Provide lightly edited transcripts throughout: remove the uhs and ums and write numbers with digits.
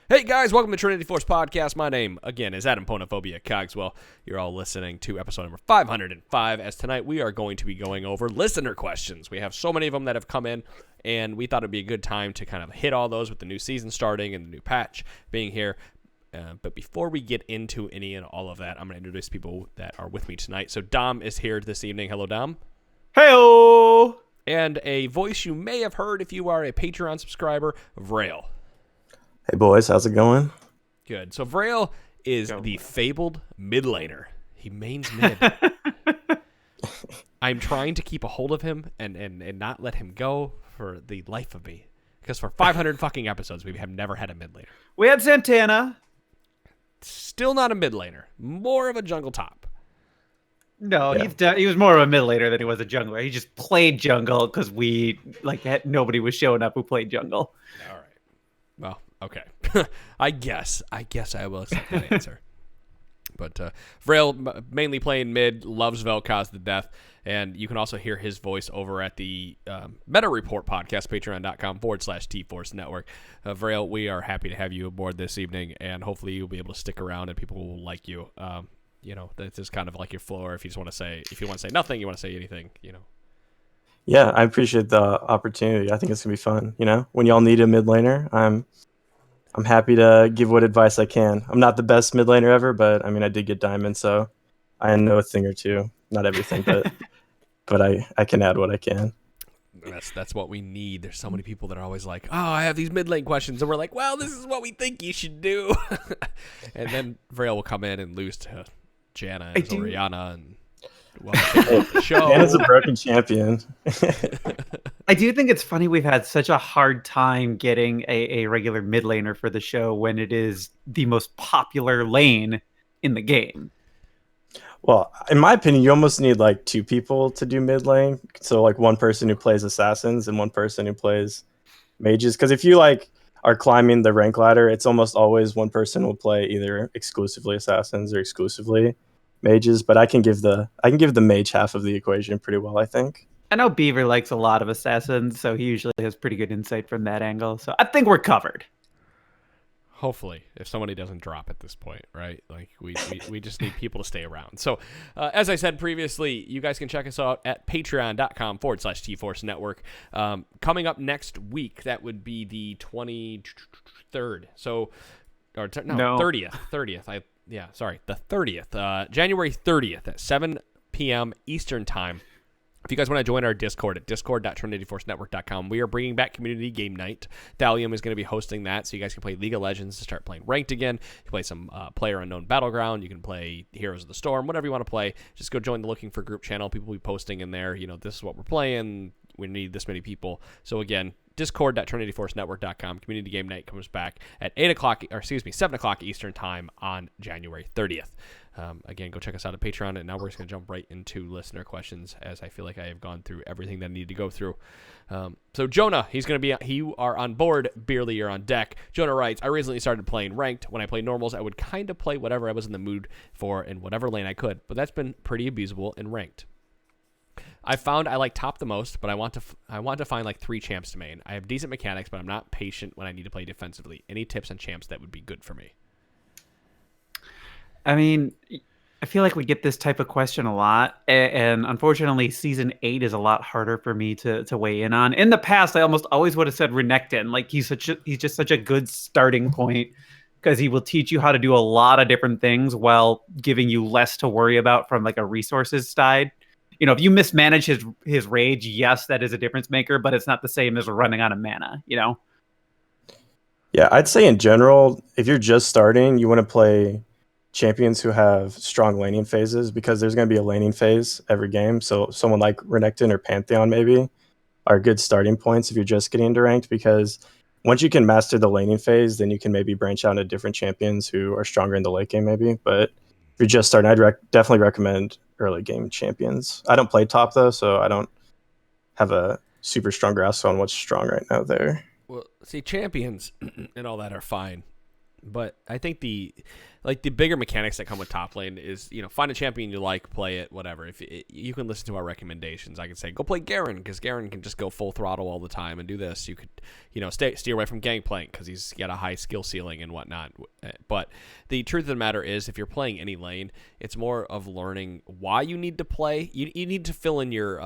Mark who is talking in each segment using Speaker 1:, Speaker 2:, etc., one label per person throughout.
Speaker 1: Hey guys, welcome to Trinity Force Podcast. My name, again, is Adam Ponophobia Cogswell. You're all listening to episode number 505, as tonight we are going to be going over listener questions. We have so many of them that have come in, and we thought it'd be a good time to kind of hit all those with the new season starting and the new patch being here. But before we get into any and all of that, I'm going to introduce people that are with me tonight. So Dom is here this evening. Hello, Dom.
Speaker 2: Hey-o!
Speaker 1: And a voice you may have heard if you are a Patreon subscriber, Vrael.
Speaker 3: Hey boys, how's it going?
Speaker 1: Good. So Vrael is the fabled mid laner. He mains mid. I'm trying to keep a hold of him and not let him go for the life of me. Because for 500 fucking episodes, we have never had a mid laner.
Speaker 2: We had Santana.
Speaker 1: Still not a mid laner. More of a jungle top.
Speaker 2: No, he was more of a mid laner than he was a jungler. He just played jungle because nobody was showing up who played jungle.
Speaker 1: All right. Well, okay. I guess I will accept that answer. But Vrael, mainly playing mid, loves Vel'Koz to death, and you can also hear his voice over at the Meta Report podcast, patreon.com/TForce Network. Vrael, we are happy to have you aboard this evening, and hopefully you'll be able to stick around and people will like you. This is kind of like your floor. If you want to say nothing, you want to say anything,
Speaker 3: Yeah, I appreciate the opportunity. I think it's gonna be fun. When y'all need a mid laner, I'm happy to give what advice I can. I'm not the best mid laner ever, but I mean I did get diamond, so I know a thing or two. Not everything, but I can add what I can.
Speaker 1: That's what we need. There's so many people that are always like, "Oh, I have these mid lane questions," and we're like, "Well, this is what we think you should do." And then Vrael will come in and lose to Janna and Oriana and the show.
Speaker 3: Janna's a broken champion.
Speaker 2: I do think it's funny we've had such a hard time getting a regular mid laner for the show when it is the most popular lane in the game.
Speaker 3: Well, in my opinion, you almost need like two people to do mid lane. So like one person who plays assassins and one person who plays mages. Because if you are climbing the rank ladder, it's almost always one person will play either exclusively assassins or exclusively mages. But I can give the mage half of the equation pretty well, I think.
Speaker 2: I know Beaver likes a lot of assassins, so he usually has pretty good insight from that angle. So I think we're covered.
Speaker 1: Hopefully, if somebody doesn't drop at this point, right? Like we just need people to stay around. So, as I said previously, you guys can check us out at patreon.com/TForce Network. Coming up next week, that would be the 23rd. So, 30th. 30th. The 30th. January 30th at 7 p.m. Eastern Time. If you guys want to join our Discord at discord.trinityforcenetwork.com, we are bringing back Community Game Night. Thallium is going to be hosting that, so you guys can play League of Legends to start playing Ranked again. You can play some Player Unknown Battleground. You can play Heroes of the Storm, whatever you want to play. Just go join the Looking for Group channel. People will be posting in there, this is what we're playing. We need this many people. So again, discord.trinityforcenetwork.com. Community Game Night comes back at 7 o'clock Eastern Time on January 30th. Again, go check us out at Patreon, and now we're just going to jump right into listener questions, as I feel like I have gone through everything that I need to go through. So Jonah, you are on board. Beerly, you're on deck. Jonah writes, I recently started playing Ranked. When I play normals, I would kind of play whatever I was in the mood for in whatever lane I could, but that's been pretty abusable in Ranked. I found I like top the most, but I want to find like 3 champs to main. I have decent mechanics, but I'm not patient when I need to play defensively. Any tips on champs that would be good for me?
Speaker 2: I mean, I feel like we get this type of question a lot, and unfortunately, Season 8 is a lot harder for me to weigh in on. In the past, I almost always would have said Renekton. Like, he's just such a good starting point because he will teach you how to do a lot of different things while giving you less to worry about from like a resources side. If you mismanage his rage, yes, that is a difference maker, but it's not the same as running out of mana,
Speaker 3: Yeah, I'd say in general, if you're just starting, you want to play champions who have strong laning phases, because there's going to be a laning phase every game. So someone like Renekton or Pantheon maybe are good starting points if you're just getting into ranked, because once you can master the laning phase, then you can maybe branch out into different champions who are stronger in the late game maybe. But if you're just starting, I'd definitely recommend early game champions. I don't play top though, so I don't have a super strong grasp on what's strong right now there.
Speaker 1: Well, see, champions and all that are fine. But I think the bigger mechanics that come with top lane is, find a champion you like, play it, whatever. If you can listen to our recommendations, I could say go play Garen, because Garen can just go full throttle all the time and do this. You could, steer away from Gangplank because he's got a high skill ceiling and whatnot. But the truth of the matter is, if you're playing any lane, it's more of learning why you need to play. You need to fill in your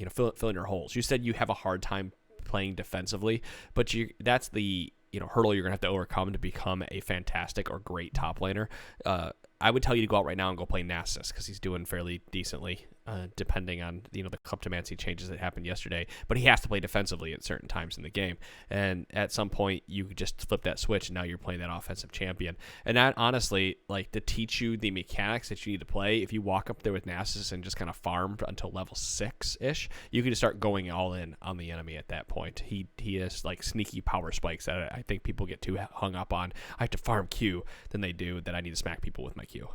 Speaker 1: fill in your holes. You said you have a hard time playing defensively, but that's the hurdle you're gonna have to overcome to become a fantastic or great top laner. I would tell you to go out right now and go play Nasus, because he's doing fairly decently, depending on the kleptomancy changes that happened yesterday. But he has to play defensively at certain times in the game, and at some point you just flip that switch, and now you're playing that offensive champion. And that, honestly, to teach you the mechanics that you need to play, if you walk up there with Nasus and just kind of farm until level 6-ish, you can just start going all in on the enemy at that point. He has sneaky power spikes that I think people get too hung up on. I have to farm Q than they do that I need to smack people with my Q.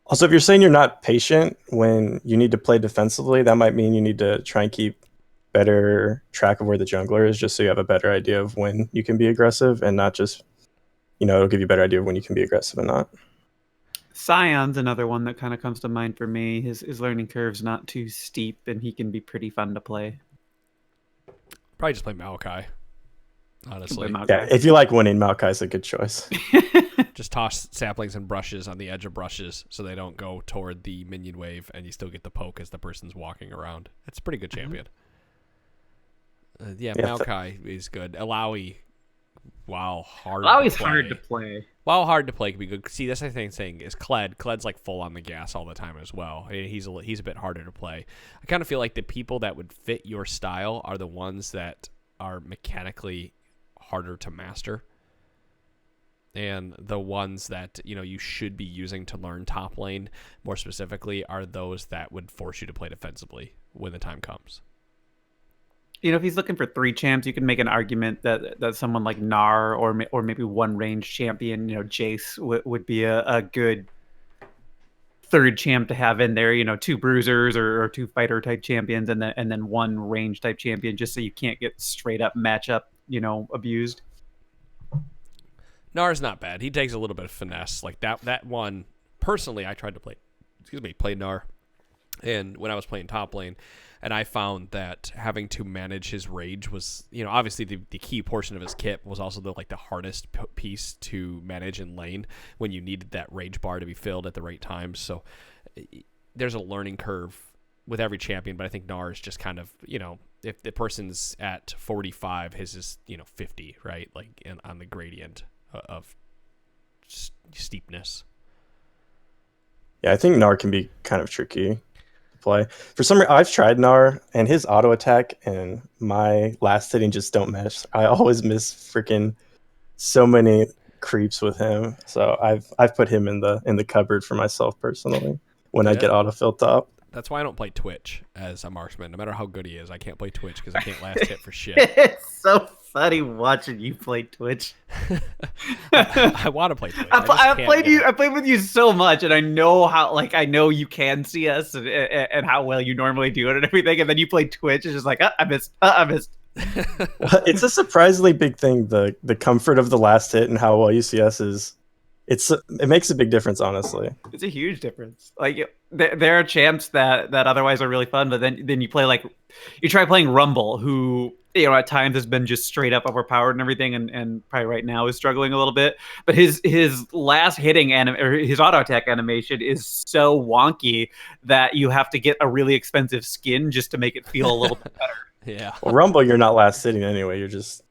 Speaker 3: Also, if you're saying you're not patient when you need to play defensively, that might mean you need to try and keep better track of where the jungler is, just so you have a better idea of when you can be aggressive, and not just, it'll give you a better idea of when you can be aggressive and not.
Speaker 2: Scion's another one that kind of comes to mind for me. His learning curve's not too steep, and he can be pretty fun to play.
Speaker 1: Probably just play Maokai, honestly.
Speaker 3: Yeah, if you like winning, Maokai's a good choice.
Speaker 1: Just toss saplings and brushes on the edge of brushes so they don't go toward the minion wave, and you still get the poke as the person's walking around. It's a pretty good champion. Maokai is good. Alawi,
Speaker 2: Alawi's hard to play.
Speaker 1: While hard to play can be good. See, that's the thing is Kled. Kled's full on the gas all the time as well. He's a bit harder to play. I kind of feel like the people that would fit your style are the ones that are mechanically harder to master, and the ones that you should be using to learn top lane more specifically are those that would force you to play defensively when the time comes.
Speaker 2: If he's looking for 3 champs, you can make an argument that someone like Gnar or maybe one range champion, Jace would be a good third champ to have in there. 2 bruisers or 2 fighter type champions, and then 1 range type champion, just so you can't get straight up matchup abused.
Speaker 1: Gnar's not bad. He takes a little bit of finesse. That one, personally, I tried to play Gnar, and when I was playing top lane, and I found that having to manage his rage was, obviously the key portion of his kit was also the hardest piece to manage in lane when you needed that rage bar to be filled at the right time. So there's a learning curve with every champion, but I think Gnar is just kind of, if the person's at 45, his is, 50, right? On the gradient of steepness.
Speaker 3: Yeah, I think Gnar can be kind of tricky to play. For some reason, I've tried Gnar, and his auto attack and my last hitting just don't mesh. I always miss freaking so many creeps with him. So I've put him in the cupboard for myself personally when I get autofill top.
Speaker 1: That's why I don't play Twitch as a marksman. No matter how good he is, I can't play Twitch because I can't last hit for shit.
Speaker 2: It's so funny watching you play Twitch.
Speaker 1: I want to play Twitch.
Speaker 2: I played with you so much, and I know how. I know you can see us and how well you normally do it and everything. And then you play Twitch, it's just I missed. I missed.
Speaker 3: It's a surprisingly big thing. The comfort of the last hit and how well you see us is. It makes a big difference, honestly.
Speaker 2: It's a huge difference. There are champs that otherwise are really fun, but then you play you try playing Rumble, who at times has been just straight up overpowered and everything, and probably right now is struggling a little bit. But his last hitting his auto attack animation is so wonky that you have to get a really expensive skin just to make it feel a little bit better.
Speaker 1: Yeah.
Speaker 3: Well, Rumble, you're not last hitting anyway. You're just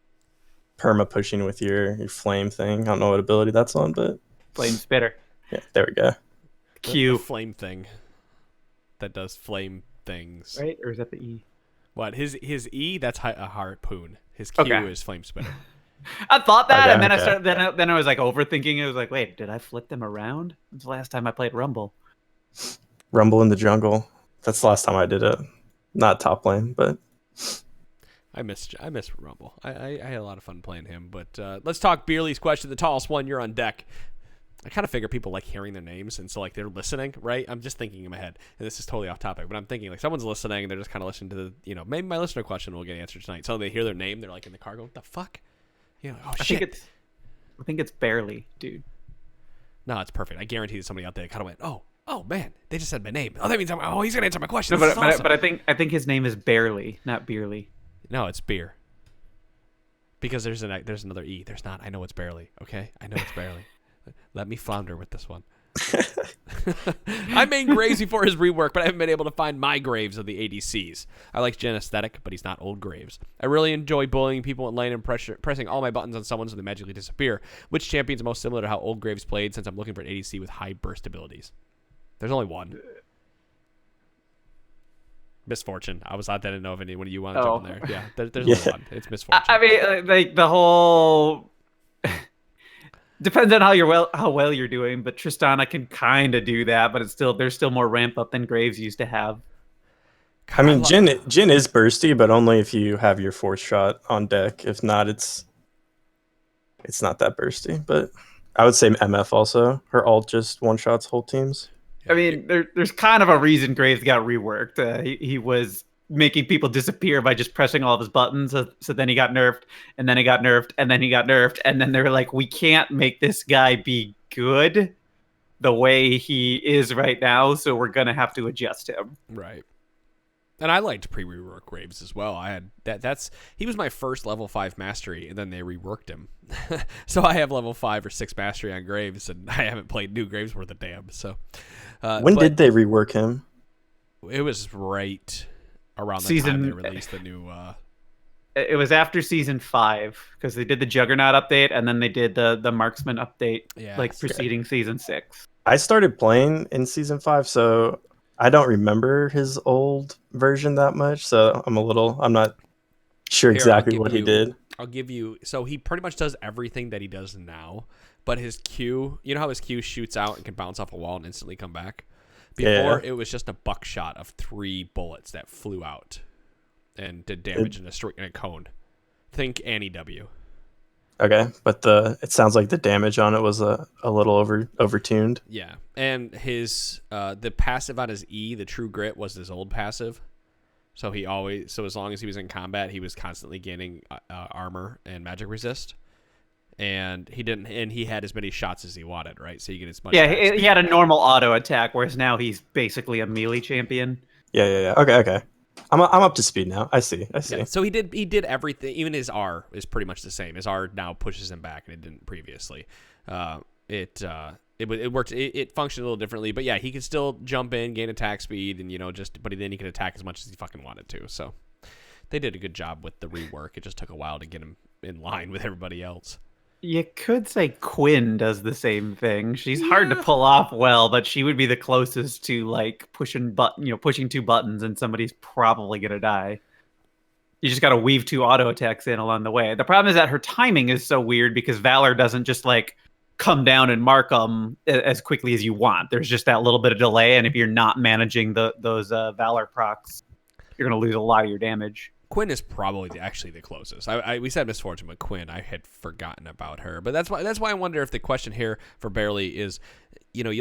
Speaker 3: perma pushing with your flame thing. I don't know what ability that's on, but
Speaker 2: flame spitter.
Speaker 3: Yeah, there we go.
Speaker 1: The flame thing that does flame things,
Speaker 2: right? Or is that the E?
Speaker 1: What his E? That's a harpoon. His Q is flame spitter.
Speaker 2: I thought that, and then I started. Then I was overthinking. It was wait, did I flip them around? When's the last time I played Rumble?
Speaker 3: Rumble in the jungle. That's the last time I did it. Not top lane, but.
Speaker 1: I miss Rumble. I had a lot of fun playing him, but let's talk Beerly's question. The tallest one, you're on deck. I kind of figure people like hearing their names, and so they're listening, right? I'm just thinking in my head, and this is totally off topic, but I'm thinking someone's listening, and they're just kind of listening to the, maybe my listener question will get answered tonight. So they hear their name, they're in the car going, what the fuck? Oh shit.
Speaker 2: I think it's barely, dude.
Speaker 1: No, it's perfect. I guarantee there's somebody out there that kind of went, oh man, they just said my name. Oh, that means he's gonna answer my question.
Speaker 2: No,
Speaker 1: This is awesome.
Speaker 2: but I think his name is Barely, not Beerly.
Speaker 1: No, it's beer. Because there's another E. There's not. I know it's barely. Okay, I know it's barely. Let me flounder with this one. I main Graves before his rework, but I haven't been able to find my Graves of the ADCs. I like Jhin aesthetic, but he's not old Graves. I really enjoy bullying people in lane and pressing all my buttons on someone so they magically disappear. Which champion's most similar to how old Graves played, since I'm looking for an ADC with high burst abilities? There's only one. Misfortune. I didn't know if anyone of you want to jump in there. Yeah, there's only one. It's Misfortune.
Speaker 2: I mean, like the whole depends on how well you're doing, but Tristana can kind of do that, but there's still more ramp up than Graves used to have.
Speaker 3: I mean, Jhin is bursty, but only if you have your force shot on deck. If not, it's not that bursty. But I would say MF also. Her ult just one shots whole teams.
Speaker 2: I mean, there's kind of a reason Graves got reworked. He was making people disappear by just pressing all of his buttons. So then he got nerfed, and then he got nerfed, and then he got nerfed, and then they were like, we can't make this guy be good the way he is right now, so we're gonna have to adjust him.
Speaker 1: Right. And I liked pre-rework Graves as well. I had he was my first level 5 mastery, and then they reworked him. So I have level 5 or 6 mastery on Graves, and I haven't played new Graves worth a damn. So
Speaker 3: when did they rework him?
Speaker 1: It was right around the time they released the new.
Speaker 2: It was after season 5 because they did the Juggernaut update, and then they did the Marksman update, preceding season 6.
Speaker 3: I started playing in season 5, so I don't remember his old version that much, so I'm not sure exactly what he did.
Speaker 1: I'll give you. So he pretty much does everything that he does now, but his Q, you know how his Q shoots out and can bounce off a wall and instantly come back? Before, it was just a buckshot of 3 bullets that flew out and did damage in a cone. Think Annie W.
Speaker 3: Okay, but it sounds like the damage on it was a little overtuned.
Speaker 1: Yeah, and his the passive on his E, the True Grit, was his old passive. So as long as he was in combat, he was constantly gaining armor and magic resist, and he had as many shots as he wanted, right? So you get as much.
Speaker 2: Yeah, he had a normal auto attack, whereas now he's basically a melee champion.
Speaker 3: Yeah. Okay. I'm up to speed now. I see.
Speaker 1: Yeah, so he did everything. Even his R is pretty much the same. His R now pushes him back, and it didn't previously. It worked. It functioned a little differently, but yeah, he could still jump in, gain attack speed, and but then he could attack as much as he fucking wanted to. So they did a good job with the rework. It just took a while to get him in line with everybody else.
Speaker 2: You could say Quinn does the same thing. She's hard to pull off well, but she would be the closest to like pushing 2 buttons, and somebody's probably gonna die. You just got to weave 2 auto attacks in along the way. The problem is that her timing is so weird because Valor doesn't just like come down and mark them as quickly as you want. There's just that little bit of delay, and if you're not managing those Valor procs, you're gonna lose a lot of your damage.
Speaker 1: Quinn is probably actually the closest. We said Misfortune, but Quinn, I had forgotten about her. But that's why I wonder if the question here for Barely is, you're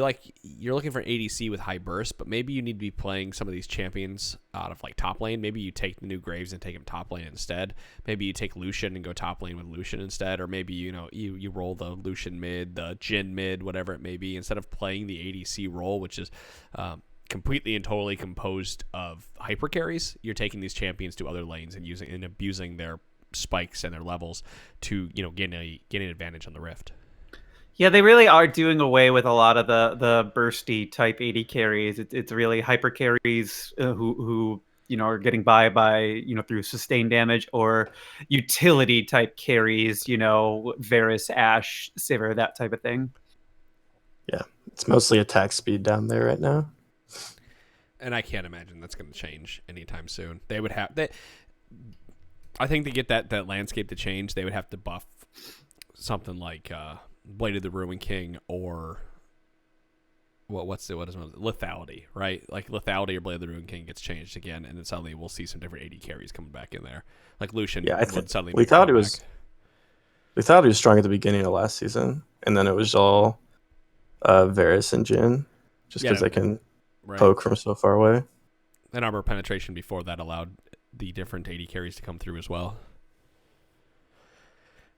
Speaker 1: looking for an ADC with high burst, but maybe you need to be playing some of these champions out of like top lane. Maybe you take the new Graves and take him top lane instead. Maybe you take Lucian and go top lane with Lucian instead, or maybe you roll the Lucian mid, the Jhin mid, whatever it may be, instead of playing the ADC role, which is completely and totally composed of hyper carries. You're taking these champions to other lanes and abusing their spikes and their levels to gain an advantage on the Rift.
Speaker 2: Yeah, they really are doing away with a lot of the bursty type AD carries. It's really hyper carries who are getting by through sustained damage, or utility type carries, Varus, Ashe, Sivir, that type of thing.
Speaker 3: Yeah, it's mostly attack speed down there right now.
Speaker 1: And I can't imagine that's going to change anytime soon. They would have that. I think to get that landscape to change, they would have to buff something like Blade of the Ruin King, or what is lethality, right? Like lethality or Blade of the Ruin King gets changed again, and then suddenly we'll see some different AD carries coming back in there. Like Lucian, suddenly
Speaker 3: we thought it was strong at the beginning of last season, and then it was all Varus and Jhin, just because they can poke from so far away.
Speaker 1: And armor penetration before that allowed the different AD carries to come through as well.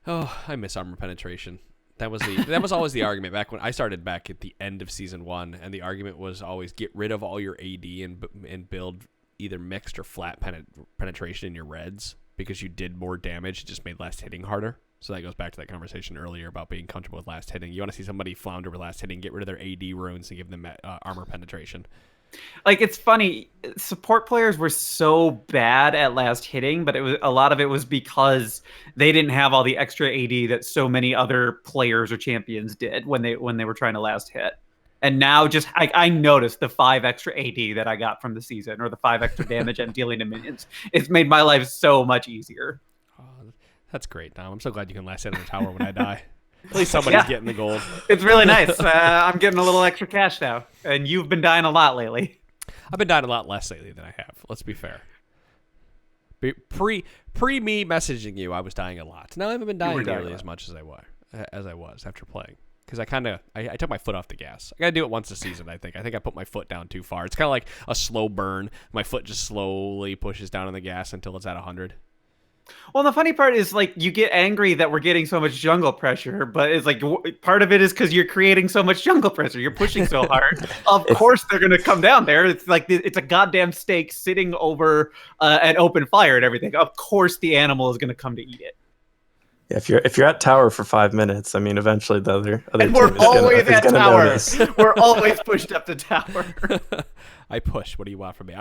Speaker 1: Oh, I miss armor penetration. That was always the argument back when I started back at the end of season 1, and the argument was always get rid of all your AD and build either mixed or flat penetration in your reds, because you did more damage, it just made last hitting harder. So that goes back to that conversation earlier about being comfortable with last hitting. You want to see somebody flounder with last hitting, get rid of their AD runes and give them armor penetration.
Speaker 2: Like, it's funny, support players were so bad at last hitting, but a lot of it was because they didn't have all the extra AD that so many other players or champions did when they were trying to last hit. And now I noticed the 5 extra AD that I got from the season, or the 5 extra damage I'm dealing to minions. It's made my life so much easier.
Speaker 1: Oh, that's great, Dom. I'm so glad you can last hit on the tower when I die. At least somebody's getting the gold. It's
Speaker 2: really nice. I'm getting a little extra cash now, and you've been dying a lot lately.
Speaker 1: I've been dying a lot less lately than I have. Let's be fair. Pre me messaging you, I was dying a lot. Now I haven't been dying nearly as much as I was after playing, because I took my foot off the gas. I gotta do it once a season. I think I put my foot down too far. It's kind of like a slow burn. My foot just slowly pushes down on the gas until it's at 100.
Speaker 2: Well, the funny part is, like, you get angry that we're getting so much jungle pressure, but it's like part of it is because you're creating so much jungle pressure. You're pushing so hard. Of course, they're going to come down there. It's like it's a goddamn steak sitting over an open fire and everything. Of course, the animal is going to come to eat it.
Speaker 3: Yeah, if you're at tower for 5 minutes, I mean, eventually the other
Speaker 2: and we're always at tower. We're always pushed up to tower.
Speaker 1: I push. What do you want from me?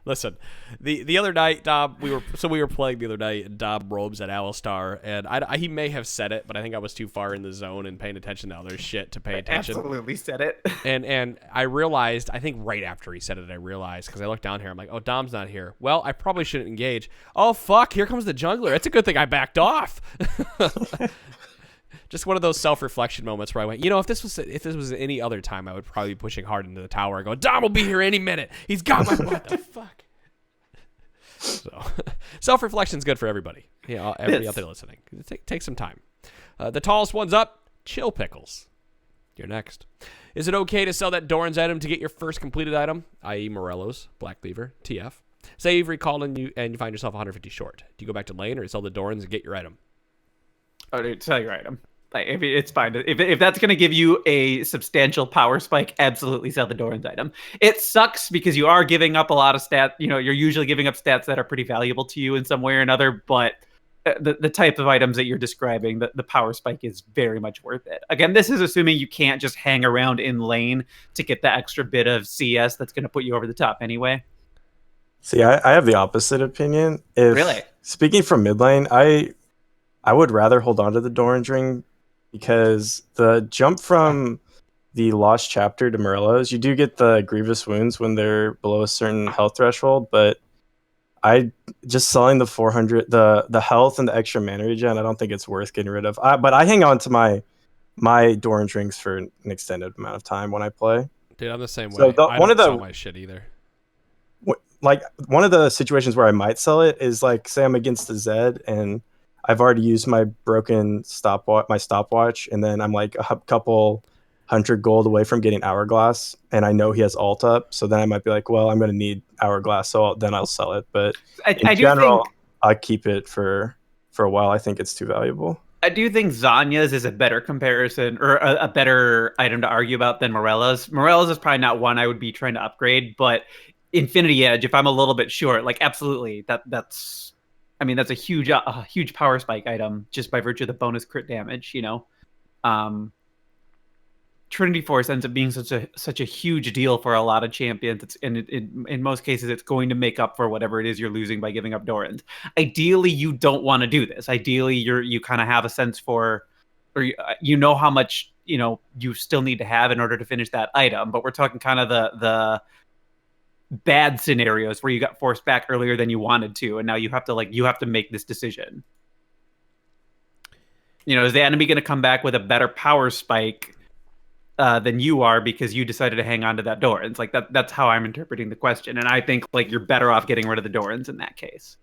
Speaker 1: Listen. The other night, Dom, we were playing the other night, and Dom robes at Alistar, and he may have said it, but I think I was too far in the zone and paying attention to other shit to pay attention.
Speaker 2: Absolutely said it.
Speaker 1: And I realized, I think right after he said it, I realized, because I looked down here, I'm like, oh, Dom's not here. Well, I probably shouldn't engage. Oh fuck! Here comes the jungler. It's a good thing I backed off. Just one of those self-reflection moments where I went, if this was any other time, I would probably be pushing hard into the tower and go, Dom will be here any minute. He's got my what the fuck. So self-reflection's good for everybody. Everybody out there listening. Take some time. The tallest one's up. Chill Pickles. You're next. Is it okay to sell that Doran's item to get your first completed item, i.e. Morello's, Black Cleaver, TF? Say you've recalled and you find yourself 150 short. Do you go back to lane or sell the Doran's and get your item?
Speaker 2: Oh, dude, sell your item. Like, it's fine. If that's going to give you a substantial power spike, absolutely sell the Doran's item. It sucks because you are giving up a lot of stats. You're usually giving up stats that are pretty valuable to you in some way or another, but the type of items that you're describing, the power spike is very much worth it. Again, this is assuming you can't just hang around in lane to get the extra bit of CS that's going to put you over the top anyway.
Speaker 3: See, I have the opposite opinion.
Speaker 2: Really?
Speaker 3: Speaking from mid lane, I would rather hold on to the Doran's ring, because the jump from the Lost Chapter to Morello's, you do get the grievous wounds when they're below a certain health threshold, but I just selling the 400, the health and the extra mana regen, I don't think it's worth getting rid of. But I hang on to my Doran's rings for an extended amount of time when I play.
Speaker 1: Dude, I'm the same way.
Speaker 3: So
Speaker 1: I don't sell my shit either.
Speaker 3: Like, one of the situations where I might sell it is, like, say I'm against the Zed and I've already used my broken stopwatch, and then I'm like a couple 100 gold away from getting Hourglass, and I know he has ult up, so then I might be like, well, I'm going to need Hourglass, so then I'll sell it. But in general, I keep it for a while. I think it's too valuable.
Speaker 2: I do think Zanya's is a better comparison, or a better item to argue about than Morello's. Morello's is probably not one I would be trying to upgrade, but Infinity Edge, if I'm a little bit short, like, absolutely, that's a huge power spike item just by virtue of the bonus crit damage. Trinity Force ends up being such a huge deal for a lot of champions. In most cases, it's going to make up for whatever it is you're losing by giving up Doran's. Ideally, you don't want to do this. Ideally, you kind of have a sense for, or how much you still need to have in order to finish that item. But we're talking kind of the bad scenarios where you got forced back earlier than you wanted to, and now you have to make this decision. Is the enemy going to come back with a better power spike than you are because you decided to hang on to that Doran's? Like, that's how I'm interpreting the question, and I think, like, you're better off getting rid of the Doran's in that case.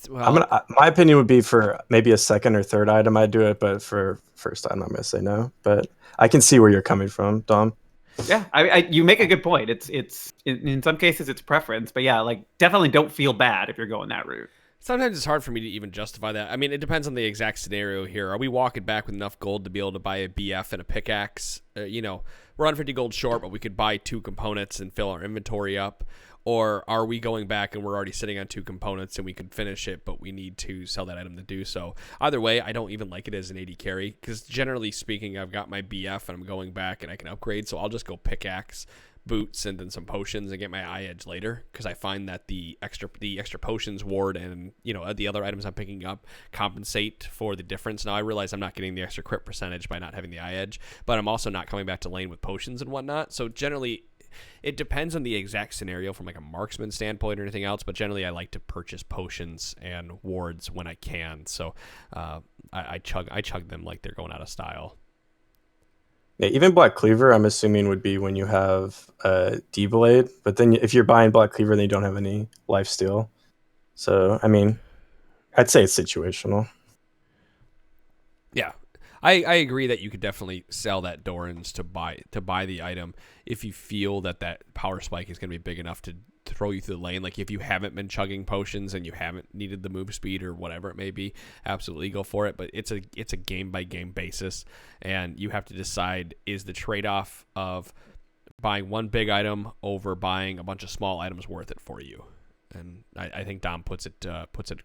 Speaker 3: Well, my opinion would be for maybe a second or third item I'd do it, but for first item I'm going to say no. But I can see where you're coming from, Dom.
Speaker 2: Yeah, you make a good point. It's in some cases it's preference, but yeah, like, definitely don't feel bad if you're going that route.
Speaker 1: Sometimes it's hard for me to even justify that. I mean, it depends on the exact scenario here. Are we walking back with enough gold to be able to buy a BF and a pickaxe? We're on 50 gold short, but we could buy 2 components and fill our inventory up. Or are we going back and we're already sitting on 2 components and we could finish it, but we need to sell that item to do so? Either way, I don't even like it as an AD carry because generally speaking, I've got my BF and I'm going back and I can upgrade. So I'll just go pickaxe, boots, and then some potions and get my eye edge later because I find that the extra potions, ward, and the other items I'm picking up compensate for the difference. Now I realize I'm not getting the extra crit percentage by not having the eye edge, but I'm also not coming back to lane with potions and whatnot. So generally, it depends on the exact scenario from like a marksman standpoint or anything else, but generally I like to purchase potions and wards when I can. So I chug them like they're going out of style.
Speaker 3: Yeah, even Black Cleaver, I'm assuming, would be when you have D-Blade. But then if you're buying Black Cleaver, then you don't have any lifesteal. So, I mean, I'd say it's situational.
Speaker 1: Yeah. I agree that you could definitely sell that Doran's to buy the item if you feel that power spike is going to be big enough to throw you through the lane. Like if you haven't been chugging potions and you haven't needed the move speed or whatever it may be, absolutely go for it. But it's a game by game basis, and you have to decide, is the trade off of buying one big item over buying a bunch of small items worth it for you? And I think Dom puts it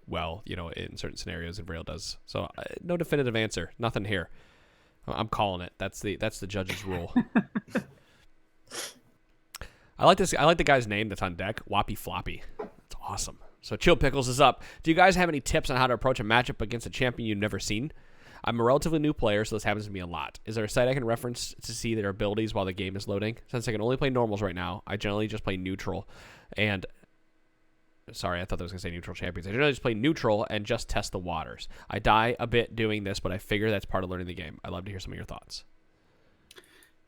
Speaker 1: well, in certain scenarios, and Vrael does. So no definitive answer, nothing here. I'm calling it. That's the judge's rule. I like this. I like the guy's name that's on deck, Whoppy Floppy. That's awesome. So Chill Pickles is up. Do you guys have any tips on how to approach a matchup against a champion you've never seen? I'm a relatively new player, so this happens to me a lot. Is there a site I can reference to see their abilities while the game is loading? Since I can only play normals right now, I generally just play neutral. And sorry, I thought that was going to say neutral champions. I generally just play neutral and just test the waters. I die a bit doing this, but I figure that's part of learning the game. I'd love to hear some of your thoughts.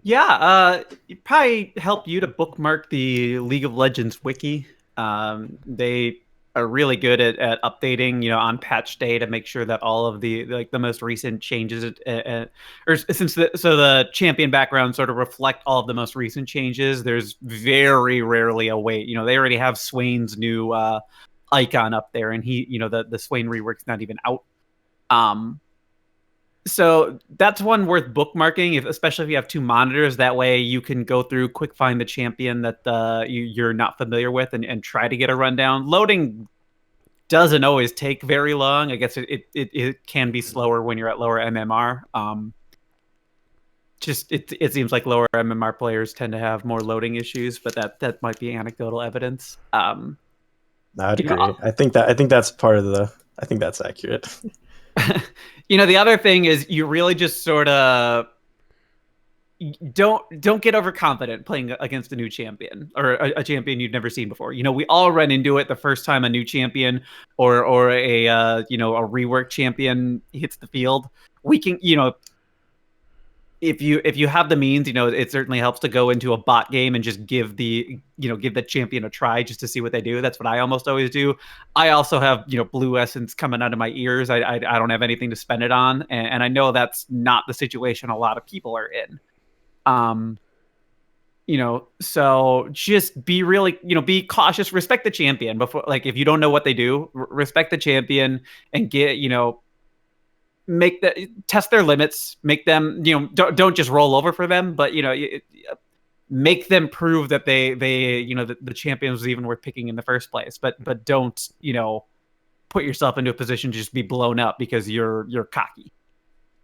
Speaker 2: Yeah, it probably help you to bookmark the League of Legends wiki. They are really good at updating, on patch day to make sure that all of the most recent changes, the champion background sort of reflect all of the most recent changes. There's very rarely a wait. They already have Swain's new icon up there, and he, the Swain rework's not even out. So that's one worth bookmarking, especially if you have 2 monitors. That way you can go through, quick find the champion that you're not familiar with and try to get a rundown. Loading doesn't always take very long. I guess it can be slower when you're at lower MMR. It seems like lower MMR players tend to have more loading issues, but that might be anecdotal evidence.
Speaker 3: No, I'd agree. I think that's part of I think that's accurate.
Speaker 2: The other thing is you really just sort of don't get overconfident playing against a new champion or a champion you've never seen before. We all run into it the first time a new champion or a rework champion hits the field. We can, if you have the means, it certainly helps to go into a bot game and just give the champion a try just to see what they do. That's what I almost always do. I also have, blue essence coming out of my ears. I don't have anything to spend it on. And I know that's not the situation a lot of people are in. So just be really, be cautious, respect the champion before, if you don't know what they do, respect the champion and get, test their limits, make them, don't just roll over for them, but make them prove that they the champion was even worth picking in the first place. But don't put yourself into a position to just be blown up because you're cocky.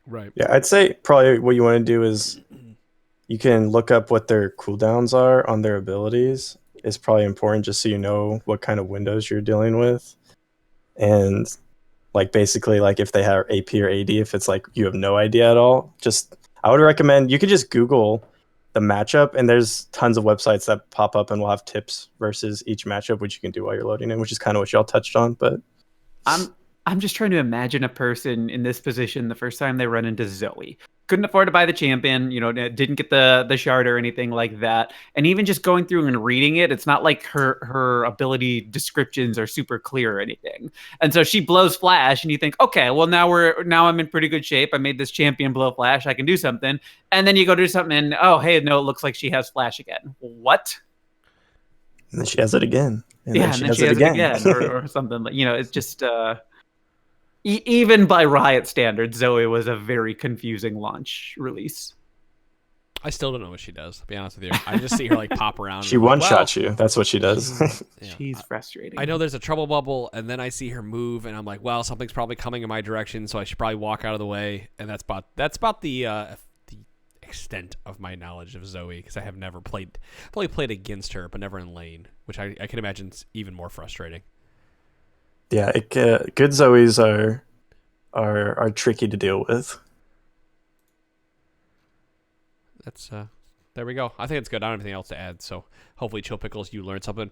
Speaker 1: Right.
Speaker 3: Yeah, I'd say probably what you want to do is you can look up what their cooldowns are on their abilities. It's probably important just so you know what kind of windows you're dealing with, and basically if they have AP or AD, if it's you have no idea at all, I would recommend you could just Google the matchup, and there's tons of websites that pop up and will have tips versus each matchup, which you can do while you're loading in, which is kind of what y'all touched on. But
Speaker 2: I'm just trying to imagine a person in this position the first time they run into Zoe. Couldn't afford to buy the champion, didn't get the shard or anything like that. And even just going through and reading it, it's not like her ability descriptions are super clear or anything. And so she blows flash and you think, okay, well now I'm in pretty good shape. I made this champion blow flash. I can do something. And then you go do something and, oh, hey, no, it looks like she has flash again. What?
Speaker 3: And then she has it again. And
Speaker 2: yeah,
Speaker 3: then
Speaker 2: and
Speaker 3: she
Speaker 2: then
Speaker 3: has
Speaker 2: she
Speaker 3: it
Speaker 2: has it
Speaker 3: again.
Speaker 2: again, or something. But it's just even by Riot standards, Zoe was a very confusing launch release.
Speaker 1: I still don't know what she does, to be honest with you. I just see her like pop around.
Speaker 3: She
Speaker 1: and I'm like,
Speaker 3: one-shots you. That's what she does.
Speaker 2: She's frustrating.
Speaker 1: I know there's a trouble bubble, and then I see her move, and I'm like, well, something's probably coming in my direction, so I should probably walk out of the way. And that's about the extent of my knowledge of Zoe, because I have never played. I've only played against her, but never in lane, which I can imagine is even more frustrating.
Speaker 3: Yeah, good Zoes are tricky to deal with.
Speaker 1: That's there we go. I think it's good. I don't have anything else to add, so hopefully, Chill Pickles, you learned something.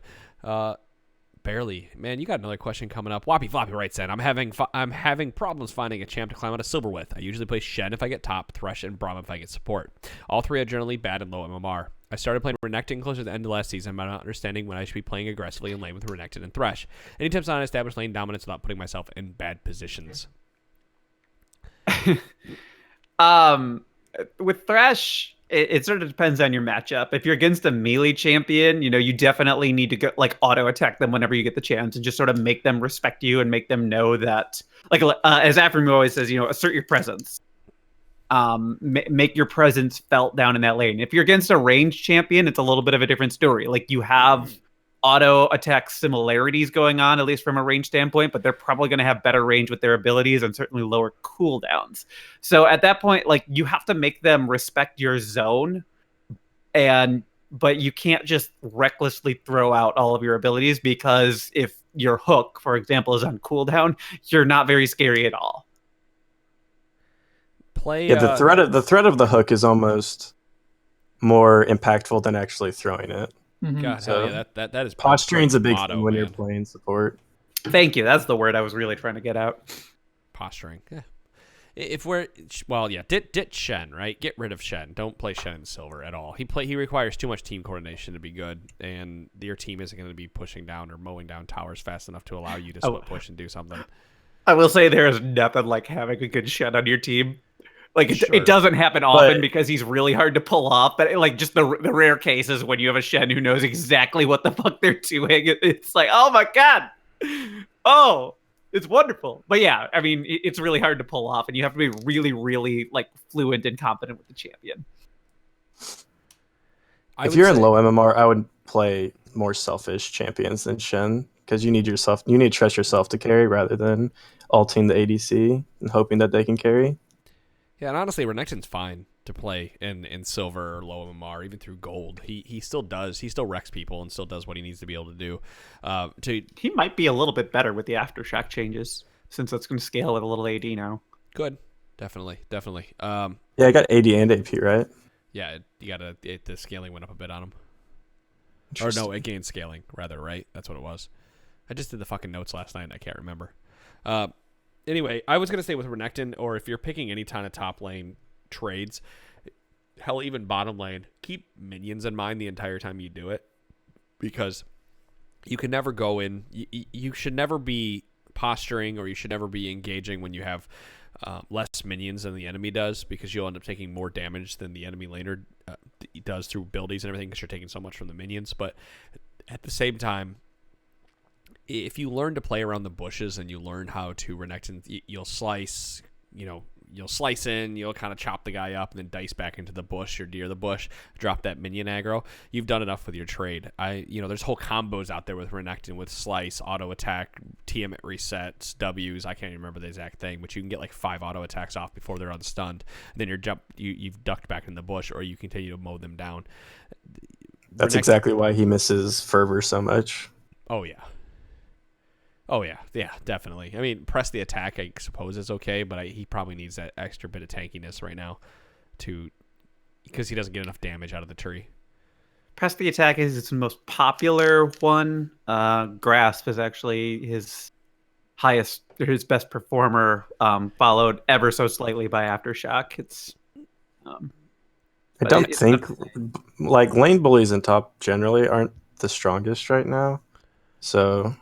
Speaker 1: Barely, man. You got another question coming up. Whoppy Floppy writes in, I'm having problems finding a champ to climb out of silver with. I usually play Shen if I get top, Thresh, and Braum if I get support. All three are generally bad and low MMR. I started playing Renekton closer to the end of last season by not understanding when I should be playing aggressively in lane with Renekton and Thresh. Any tips on established lane dominance without putting myself in bad positions?
Speaker 2: With Thresh, it sort of depends on your matchup. If you're against a melee champion, you definitely need to go like auto attack them whenever you get the chance and just sort of make them respect you and make them know that, like as Afrim always says, assert your presence. Make your presence felt down in that lane. If you're against a ranged champion, it's a little bit of a different story. Like you have auto attack similarities going on, at least from a range standpoint, but they're probably going to have better range with their abilities and certainly lower cooldowns. So at that point, like you have to make them respect your zone, but you can't just recklessly throw out all of your abilities, because if your hook, for example, is on cooldown, you're not very scary at all.
Speaker 3: The threat of the hook is almost more impactful than actually throwing it.
Speaker 1: God,
Speaker 3: So,
Speaker 1: hell yeah, that is
Speaker 3: posturing's a big
Speaker 1: motto,
Speaker 3: thing when
Speaker 1: man.
Speaker 3: you're playing support.
Speaker 2: Thank you. That's the word I was really trying to get out.
Speaker 1: Posturing. Yeah. If we're ditch Shen, right? Get rid of Shen. Don't play Shen in silver at all. He requires too much team coordination to be good, and your team isn't going to be pushing down or mowing down towers fast enough to allow you to split push and do something.
Speaker 2: I will say there is nothing like having a good Shen on your team. Like
Speaker 1: Sure.
Speaker 2: it doesn't happen often because he's really hard to pull off. But like just the rare cases when you have a Shen who knows exactly what the fuck they're doing, it's like, oh my god, oh, it's wonderful. But yeah, I mean, it's really hard to pull off, and you have to be really, really like fluent and competent with the champion.
Speaker 3: If you're in low MMR, I would play more selfish champions than Shen, because you need to trust yourself to carry rather than ulting the ADC and hoping that they can carry.
Speaker 1: Yeah, and honestly, Renekton's fine to play in silver or low MMR, even through gold. He still does. He still wrecks people and still does what he needs to be able to do.
Speaker 2: He might be a little bit better with the aftershock changes, since that's going to scale with a little AD now.
Speaker 1: Good. Definitely.
Speaker 3: Yeah, I got AD and AP, right?
Speaker 1: Yeah, the scaling went up a bit on him. Or no, it gained scaling, rather, right? That's what it was. I just did the fucking notes last night and I can't remember. Anyway, I was going to say with Renekton, or if you're picking any kind of top lane trades, hell, even bottom lane, keep minions in mind the entire time you do it, because you can never go in. You should never be posturing, or you should never be engaging when you have less minions than the enemy does, because you'll end up taking more damage than the enemy laner does through abilities and everything, because you're taking so much from the minions. But at the same time, if you learn to play around the bushes and you learn how to Renekton, you'll slice, you'll slice in, you'll kind of chop the guy up and then dice back into the bush or deer the bush, drop that minion aggro. You've done enough with your trade. There's whole combos out there with Renekton, with slice, auto attack, TM at resets, W's. I can't even remember the exact thing, but you can get like 5 auto attacks off before they're unstunned. And then you've ducked back in the bush, or you continue to mow them down.
Speaker 3: That's exactly why he misses Fervor so much.
Speaker 1: Oh, yeah, definitely. I mean, press the attack, I suppose, is okay, but he probably needs that extra bit of tankiness right now because he doesn't get enough damage out of the tree.
Speaker 2: Press the attack is its most popular one. Grasp is actually his best performer, followed ever so slightly by Aftershock.
Speaker 3: I don't think like lane bullies in top generally aren't the strongest right now, so.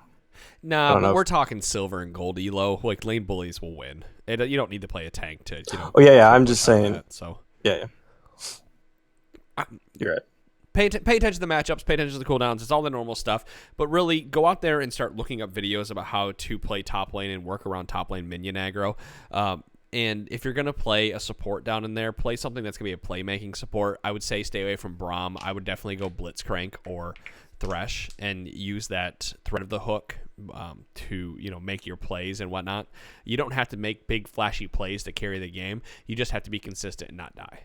Speaker 1: Nah, but we're talking silver and gold elo. Like, lane bullies will win. You don't need to play a tank to,
Speaker 3: Oh, yeah, I'm just saying.
Speaker 1: So.
Speaker 3: Yeah. You're right.
Speaker 1: pay attention to the matchups, pay attention to the cooldowns. It's all the normal stuff. But really, go out there and start looking up videos about how to play top lane and work around top lane minion aggro. And if you're going to play a support down in there, play something that's going to be a playmaking support. I would say stay away from Braum. I would definitely go Blitzcrank or Thresh and use that threat of the hook to make your plays and whatnot. You don't have to make big flashy plays to carry the game. You just have to be consistent and not die.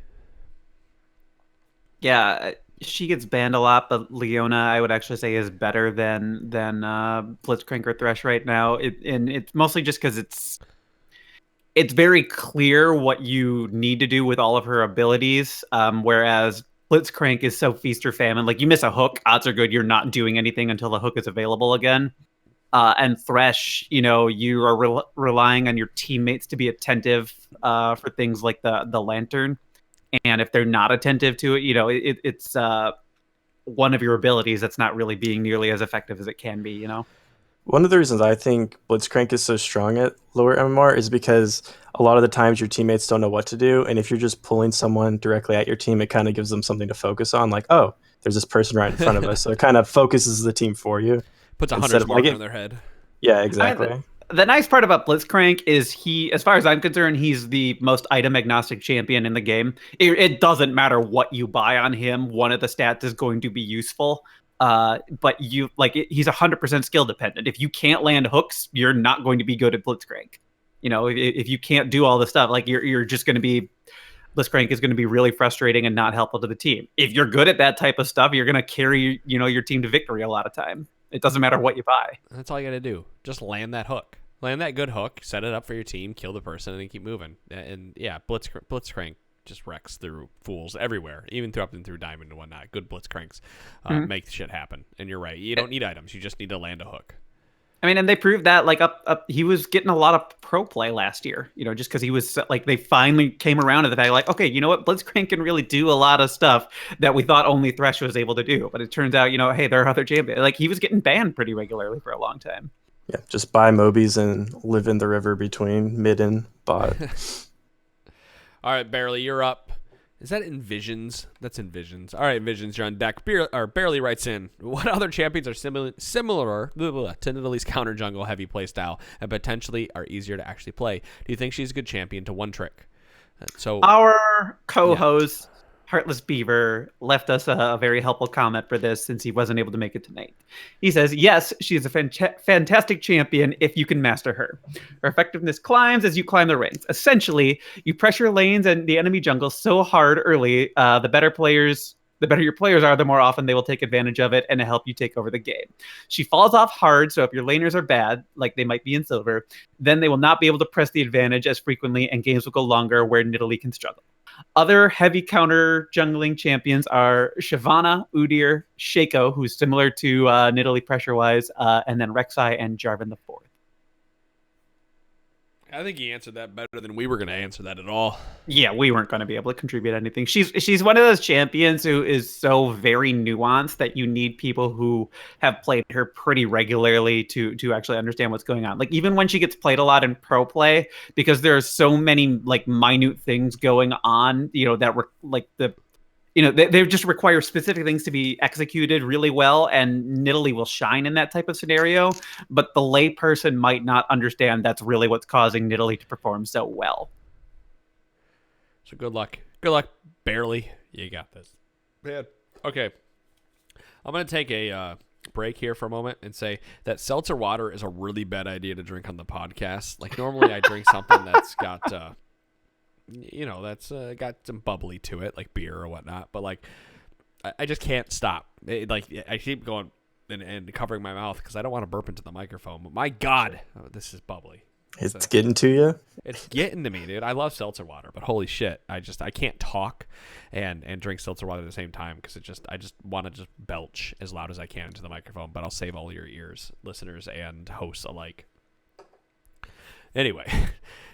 Speaker 2: Yeah, she gets banned a lot, but Leona, I would actually say, is better than Blitzcrank or Thresh right now. And it's mostly just because it's very clear what you need to do with all of her abilities, whereas Blitzcrank is so feast or famine. Like, you miss a hook, odds are good you're not doing anything until the hook is available again. And Thresh, you are relying on your teammates to be attentive for things like the lantern. And if they're not attentive to it, it's one of your abilities that's not really being nearly as effective as it can be,
Speaker 3: One of the reasons I think Blitzcrank is so strong at lower MMR is because a lot of the times your teammates don't know what to do, and if you're just pulling someone directly at your team, it kind of gives them something to focus on, like, oh, there's this person right in front of us, so it kind of focuses the team for you.
Speaker 1: Puts a hunter's mark on their head.
Speaker 3: Yeah, exactly.
Speaker 2: The nice part about Blitzcrank is he, as far as I'm concerned, he's the most item agnostic champion in the game. It doesn't matter what you buy on him, one of the stats is going to be useful. But he's 100% skill dependent. If you can't land hooks, you're not going to be good at Blitzcrank. If you can't do all the stuff, like you're just going to be, Blitzcrank is going to be really frustrating and not helpful to the team. If you're good at that type of stuff, you're going to carry, your team to victory a lot of time. It doesn't matter what you buy.
Speaker 1: That's all you got to do. Just land that hook. Land that good hook, set it up for your team, kill the person, and then keep moving. And yeah, Blitzcrank just wrecks through fools everywhere, even up and through Diamond and whatnot. Good Blitzcranks make shit happen. And you're right. You don't need items. You just need to land a hook.
Speaker 2: I mean, and they proved that, he was getting a lot of pro play last year, just because he was, they finally came around to the fact, like, okay, you know what? Blitzcrank can really do a lot of stuff that we thought only Thresh was able to do. But it turns out, hey, there are other champions. Like, he was getting banned pretty regularly for a long time.
Speaker 3: Yeah, just buy Mobies and live in the river between mid and bot.
Speaker 1: All right, Barely, you're up. Is that Envisions? That's Envisions. All right, Envisions, you're on deck. Barely writes in, what other champions are similar to Nidalee's counter jungle heavy playstyle and potentially are easier to actually play? Do you think she's a good champion to one trick? So
Speaker 2: our co-host, Heartless Beaver, left us a very helpful comment for this since he wasn't able to make it tonight. He says, yes, she is a fantastic champion if you can master her. Her effectiveness climbs as you climb the ranks. Essentially, you pressure lanes and the enemy jungle so hard early, the better your players are, the more often they will take advantage of it and help you take over the game. She falls off hard, so if your laners are bad, like they might be in silver, then they will not be able to press the advantage as frequently and games will go longer where Nidalee can struggle. Other heavy counter jungling champions are Shyvana, Udyr, Shaco, who's similar to Nidalee pressure-wise, and then Rek'Sai and Jarvan the Fourth.
Speaker 1: I think he answered that better than we were going to answer that at all.
Speaker 2: Yeah, we weren't going to be able to contribute anything. She's one of those champions who is so very nuanced that you need people who have played her pretty regularly to actually understand what's going on. Like, even when she gets played a lot in pro play, because there are so many minute things going on, that were they just require specific things to be executed really well, and Nidalee will shine in that type of scenario, but the layperson might not understand that's really what's causing Nidalee to perform so well.
Speaker 1: So good luck. Good luck, Barely. You got this. Man. Okay. I'm going to take a break here for a moment and say that seltzer water is a really bad idea to drink on the podcast. Like, normally I drink something that's got... that's got some bubbly to it, like beer or whatnot. But I just can't stop. I keep going and covering my mouth because I don't want to burp into the microphone. But my God, this is bubbly.
Speaker 3: It's getting to you.
Speaker 1: It's getting to me, dude. I love seltzer water, but holy shit, I can't talk and drink seltzer water at the same time because I just want to just belch as loud as I can into the microphone. But I'll save all your ears, listeners and hosts alike. Anyway,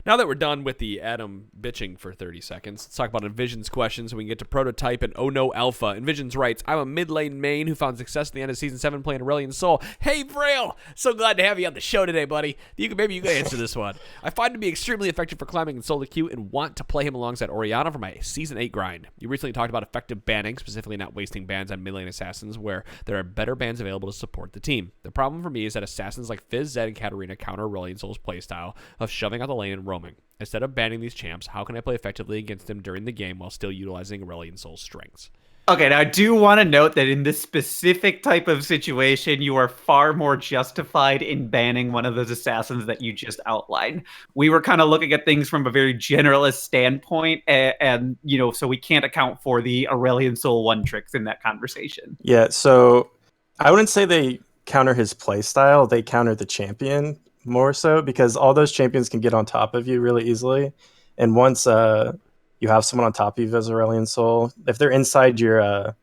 Speaker 1: Now that we're done with the Adam bitching for 30 seconds, let's talk about Envision's questions so we can get to Prototype and Oh No Alpha. Envision's writes, I'm a mid-lane main who found success at the end of Season 7 playing Aurelion Sol. Hey, Vrael! So glad to have you on the show today, buddy. Maybe you can answer this one. I find him to be extremely effective for climbing in solo queue and want to play him alongside Orianna for my Season 8 grind. You recently talked about effective banning, specifically not wasting bans on mid-lane assassins where there are better bans available to support the team. The problem for me is that assassins like Fizz, Zed, and Katarina counter Aurelion Sol's playstyle of shoving out the lane and roaming. Instead of banning these champs, how can I play effectively against them during the game while still utilizing Aurelion Sol's strengths?
Speaker 2: Okay, now I do want to note that in this specific type of situation, you are far more justified in banning one of those assassins that you just outlined. We were kind of looking at things from a very generalist standpoint, and so we can't account for the Aurelion Sol one tricks in that conversation.
Speaker 3: Yeah, so I wouldn't say they counter his playstyle, they counter the champion more so, because all those champions can get on top of you really easily. And once you have someone on top of you as Aurelion Sol, if they're inside your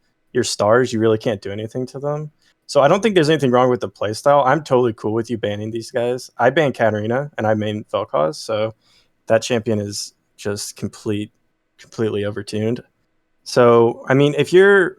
Speaker 3: stars, you really can't do anything to them. So I don't think there's anything wrong with the playstyle. I'm totally cool with you banning these guys. I ban Katarina and I main Vel'Koz, so that champion is just completely overtuned. So I mean, if you're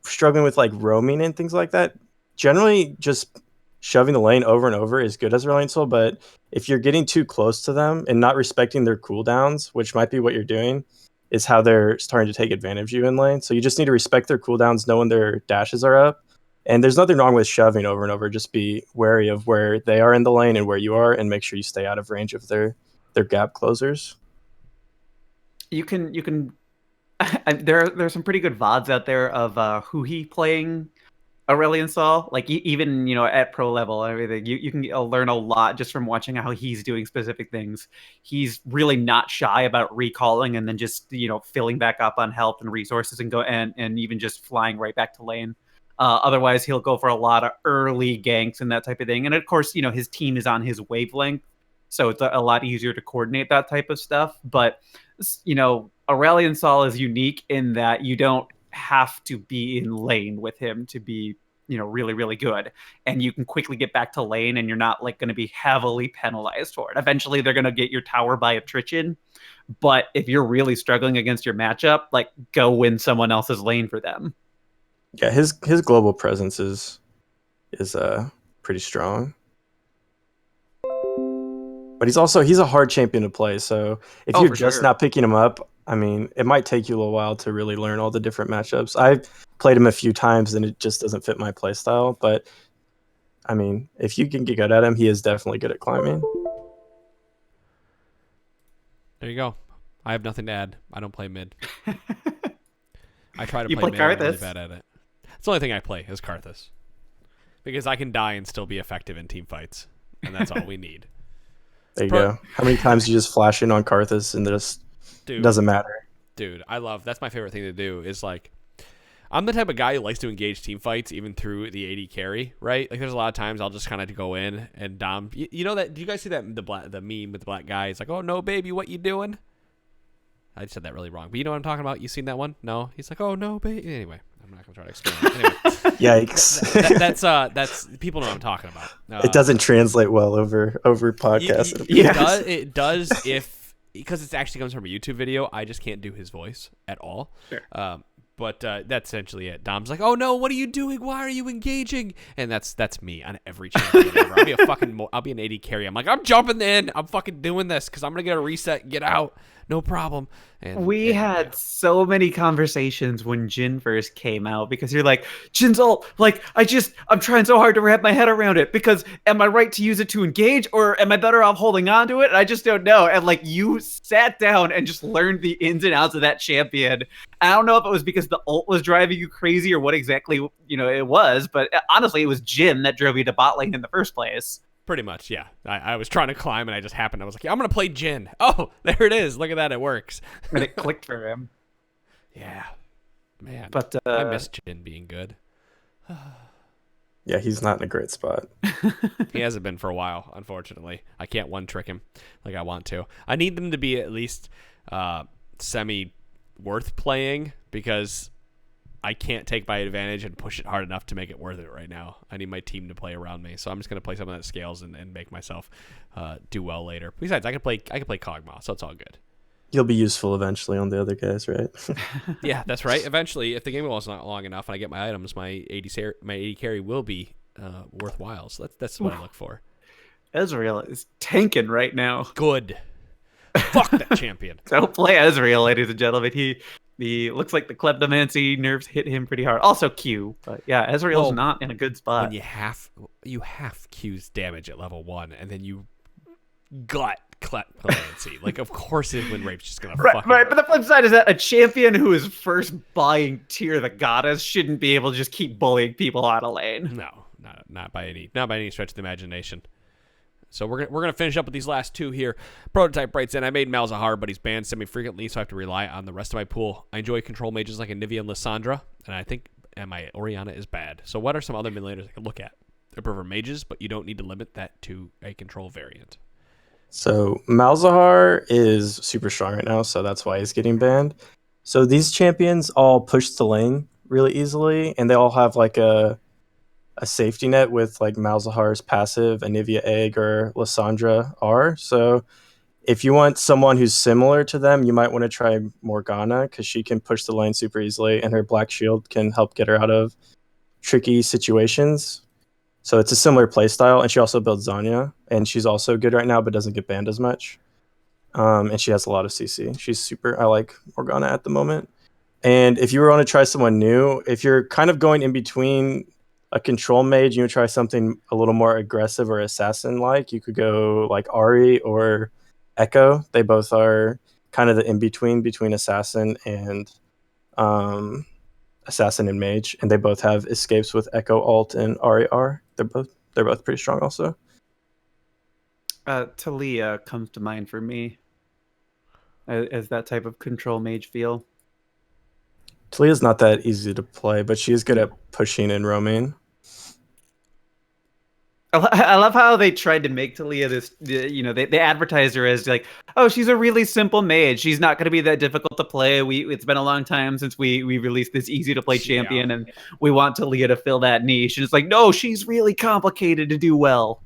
Speaker 3: struggling with like roaming and things like that, generally just shoving the lane over and over is good as Aurelion Sol, but if you're getting too close to them and not respecting their cooldowns, which might be what you're doing, is how they're starting to take advantage of you in lane. So you just need to respect their cooldowns, know when their dashes are up. And there's nothing wrong with shoving over and over. Just be wary of where they are in the lane and where you are, and make sure you stay out of range of their gap closers.
Speaker 2: You can there's some pretty good VODs out there of Huhi playing Aurelion Sol, like even at pro level and everything. You can learn a lot just from watching how he's doing specific things. He's really not shy about recalling and then just filling back up on health and resources and and even just flying right back to lane. Otherwise, he'll go for a lot of early ganks and that type of thing. And of course, his team is on his wavelength, so it's a lot easier to coordinate that type of stuff. But Aurelion Sol is unique in that you don't have to be in lane with him to be really, really good, and you can quickly get back to lane and you're not like going to be heavily penalized for it. Eventually they're going to get your tower by attrition, but if you're really struggling against your matchup, like, go win someone else's lane for them.
Speaker 3: Yeah, his global presence is pretty strong, but he's a hard champion to play. So if you're just not picking him up, I mean, it might take you a little while to really learn all the different matchups. I've played him a few times and it just doesn't fit my play style. But I mean, if you can get good at him, he is definitely good at climbing.
Speaker 1: There you go. I have nothing to add. I don't play mid. I try to
Speaker 2: You
Speaker 1: play mid. I'm
Speaker 2: Karthus?
Speaker 1: really bad at it. It's the only thing I play is Karthus, because I can die and still be effective in team fights, and that's all we need.
Speaker 3: There you go. How many times you just flash in on Karthus and just it doesn't matter?
Speaker 1: Dude, that's my favorite thing to do is like, I'm the type of guy who likes to engage team fights even through the AD carry, right? Like there's a lot of times I'll just kind of go in and dom. You know that? Do you guys see that the meme with the black guy? It's like, oh no, baby, what you doing? I said that really wrong, but you know what I'm talking about? You seen that one? No? He's like, oh no, baby. Anyway, I'm not gonna try to explain it. Anyway,
Speaker 3: Yikes.
Speaker 1: that's people know what I'm talking about.
Speaker 3: It doesn't translate well over podcast.
Speaker 1: It does because it actually comes from a YouTube video. I just can't do his voice at all.
Speaker 2: Sure.
Speaker 1: But that's essentially it. Dom's like, "Oh no, what are you doing? Why are you engaging?" And that's me on every channel. I'll be an AD carry. I'm like, I'm jumping in. I'm fucking doing this because I'm gonna get a reset, and get out, no problem. And
Speaker 2: we had so many conversations when Jhin first came out, because you're like, Jin's ult, like, I'm trying so hard to wrap my head around it, because am I right to use it to engage, or am I better off holding on to it? And I just don't know. And like, you sat down and just learned the ins and outs of that champion. I don't know if it was because the ult was driving you crazy or what exactly it was, but honestly, it was Jhin that drove you to bot lane in the first place.
Speaker 1: Pretty much, yeah. I was trying to climb, and I just happened. I was like, yeah, I'm going to play Jhin. Oh, there it is. Look at that. It works.
Speaker 2: And it clicked for him.
Speaker 1: Yeah. Man.
Speaker 2: But
Speaker 1: I miss Jhin being good.
Speaker 3: Yeah, he's not in a great spot.
Speaker 1: He hasn't been for a while, unfortunately. I can't one-trick him like I want to. I need them to be at least semi-worth playing, because I can't take my advantage and push it hard enough to make it worth it right now. I need my team to play around me, so I'm just gonna play something that scales and make myself do well later. Besides, I can play Kog'Maw, so it's all good.
Speaker 3: You'll be useful eventually on the other guys, right?
Speaker 1: Yeah, that's right. Eventually, if the game wall is not long enough and I get my items, my 80 carry will be worthwhile. So that's what I look for.
Speaker 2: Ezreal is tanking right now.
Speaker 1: Good. Fuck that champion.
Speaker 2: Don't play Ezreal, ladies and gentlemen. He looks like the kleptomancy nerves hit him pretty hard. Also Q, but yeah, Ezreal's not in a good spot.
Speaker 1: When you have Q's damage at level 1, and then you gut kleptomancy. Like, of course his win rate's just gonna fucking...
Speaker 2: Right, but the flip side is that a champion who is first buying Tear the Goddess shouldn't be able to just keep bullying people out of lane.
Speaker 1: No, not by any stretch of the imagination. So we're gonna finish up with these last two here. Prototype writes in, I made Malzahar, but he's banned semi-frequently, so I have to rely on the rest of my pool. I enjoy control mages like Anivia and Lissandra, and I think my Orianna is bad. So what are some other mid laners I can look at? I prefer mages, but you don't need to limit that to a control variant.
Speaker 3: So Malzahar is super strong right now, so that's why he's getting banned. So these champions all push the lane really easily, and they all have like a safety net with like Malzahar's passive, Anivia Egg, or Lissandra R. So if you want someone who's similar to them, you might want to try Morgana, because she can push the lane super easily, and her Black Shield can help get her out of tricky situations. So it's a similar playstyle, and she also builds Zanya, and she's also good right now, but doesn't get banned as much. And she has a lot of CC. She's super. I like Morgana at the moment. And if you were going to try someone new, if you're kind of going in between a control mage, you would try something a little more aggressive or assassin-like, you could go like Ahri or Echo. They both are kind of the in-between between assassin and mage, and they both have escapes with Echo ult and Ahri R. They're both pretty strong also.
Speaker 2: Talia comes to mind for me as that type of control mage feel.
Speaker 3: Talia's not that easy to play, but she is good at pushing and roaming.
Speaker 2: I love how they tried to make Talia this, they advertised her as like, oh, she's a really simple mage. She's not going to be that difficult to play. It's been a long time since we released this easy to play champion, and we want Talia to fill that niche. And it's like, no, she's really complicated to do well.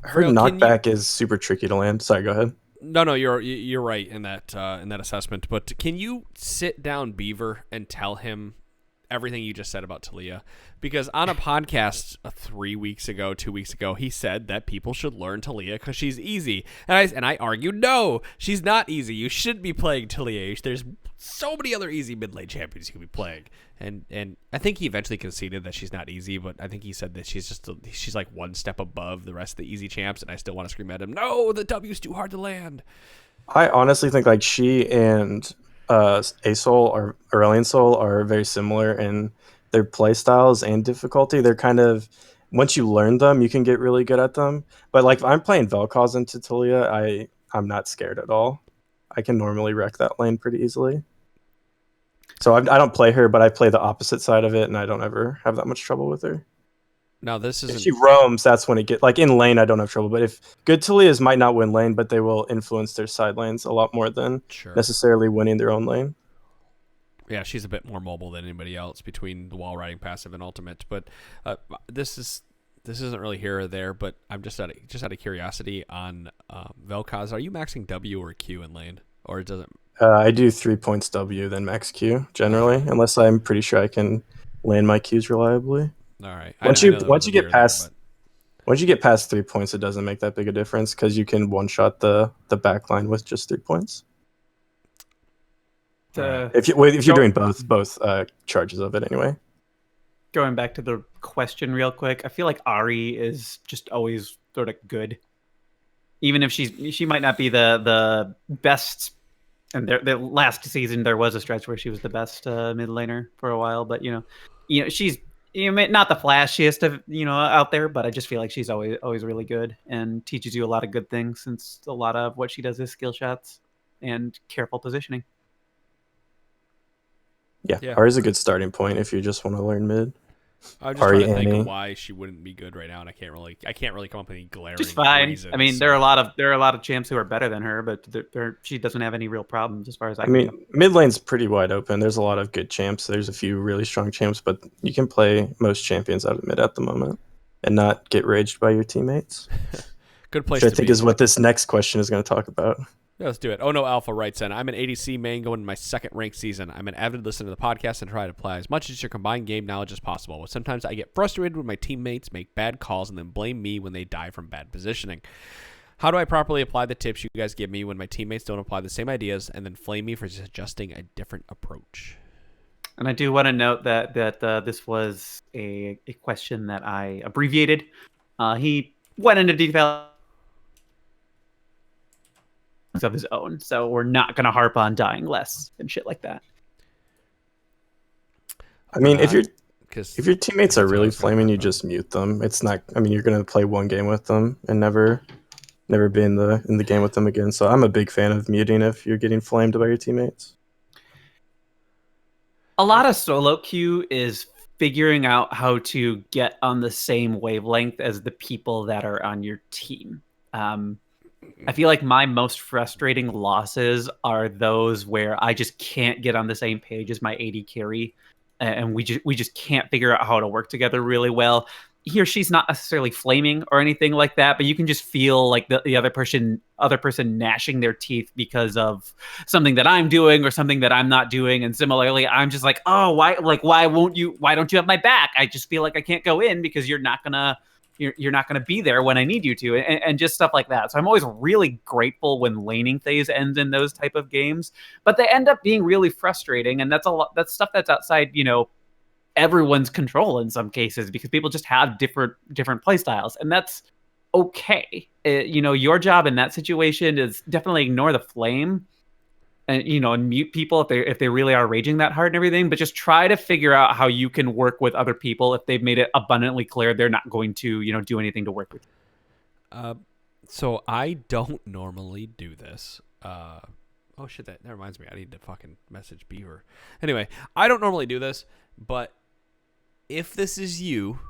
Speaker 3: Her knockback is super tricky to land. Sorry, go ahead.
Speaker 1: No, you're right in that assessment. But can you sit down, Beaver, and tell him everything you just said about Talia? Because on a podcast 2 weeks ago, he said that people should learn Talia because she's easy, and I argued no, she's not easy. You should be playing Talia. There's so many other easy mid lane champions you can be playing, and I think he eventually conceded that she's not easy, but I think he said that she's like one step above the rest of the easy champs, and I still want to scream at him, no, the W's too hard to land.
Speaker 3: I honestly think like she and A-Soul or Aurelion Soul are very similar in their play styles and difficulty. They're kind of, once you learn them, you can get really good at them. But like if I'm playing Vel'Koz into Talia, I'm not scared at all. I can normally wreck that lane pretty easily. So I don't play her, but I play the opposite side of it, and I don't ever have that much trouble with her.
Speaker 1: Now this is
Speaker 3: if she roams, that's when it gets like in lane. I don't have trouble, but if good Talias might not win lane, but they will influence their side lanes a lot more than necessarily winning their own lane.
Speaker 1: Yeah, she's a bit more mobile than anybody else between the wall riding passive and ultimate. But this isn't really here or there. But I'm just out of curiosity on Vel'Koz. Are you maxing W or Q in lane, or it doesn't?
Speaker 3: I do 3 points W, then max Q generally, unless I'm pretty sure I can land my Qs reliably.
Speaker 1: All right.
Speaker 3: Once you get past 3 points, it doesn't make that big a difference because you can one shot the back line with just 3 points. If you're doing both charges of it anyway.
Speaker 2: Going back to the question real quick, I feel like Ahri is just always sort of good, even if she might not be the best. And the last season there was a stretch where she was the best mid laner for a while, but she's not the flashiest of out there, but I just feel like she's always really good and teaches you a lot of good things, since a lot of what she does is skill shots and careful positioning.
Speaker 3: Yeah. Ahri's a good starting point if you just want to learn mid.
Speaker 1: I'm just
Speaker 3: Ari
Speaker 1: trying to think
Speaker 3: Annie.
Speaker 1: of why she wouldn't be good right now, and I can't really come up with any glaring
Speaker 2: She's fine.
Speaker 1: reasons.
Speaker 2: I mean,
Speaker 1: so.
Speaker 2: there are a lot of champs who are better than her, but she doesn't have any real problems as far as I
Speaker 3: I
Speaker 2: can
Speaker 3: mean,
Speaker 2: tell.
Speaker 3: mid lane's pretty wide open. There's a lot of good champs. There's a few really strong champs, but you can play most champions out of mid at the moment and not get raged by your teammates.
Speaker 1: Good place
Speaker 3: Which
Speaker 1: to
Speaker 3: I think
Speaker 1: be.
Speaker 3: is what this next question is going to talk about.
Speaker 1: Yeah, let's do it. Oh no, Alpha writes in, I'm an ADC main going into my second ranked season. I'm an avid listener to the podcast and try to apply as much as your combined game knowledge as possible. But sometimes I get frustrated when my teammates make bad calls and then blame me when they die from bad positioning. How do I properly apply the tips you guys give me when my teammates don't apply the same ideas and then flame me for suggesting a different approach?
Speaker 2: And I do want to note that this was a question that I abbreviated. He went into detail of his own, so we're not going to harp on dying less and shit like that.
Speaker 3: I mean, if your teammates are really flaming, you just mute them. It's not. I mean, you're going to play one game with them and never be in the game with them again. So I'm a big fan of muting if you're getting flamed by your teammates.
Speaker 2: A lot of solo queue is figuring out how to get on the same wavelength as the people that are on your team. I feel like my most frustrating losses are those where I just can't get on the same page as my AD carry, and we just can't figure out how to work together really well. He or she's not necessarily flaming or anything like that, but you can just feel like the other person gnashing their teeth because of something that I'm doing or something that I'm not doing. And similarly, I'm just like, oh, why don't you have my back? I just feel like I can't go in because you're not gonna be there when I need you to, and just stuff like that. So I'm always really grateful when laning phase ends in those type of games, but they end up being really frustrating, and that's stuff that's outside, everyone's control in some cases, because people just have different play styles, and that's okay. Your job in that situation is definitely ignore the flame and mute people if they really are raging that hard and everything, but just try to figure out how you can work with other people if they've made it abundantly clear they're not going to do anything to work with you.
Speaker 1: So I don't normally do this. Oh shit, that reminds me, I need to fucking message Beaver. Anyway, I don't normally do this, but if this is you,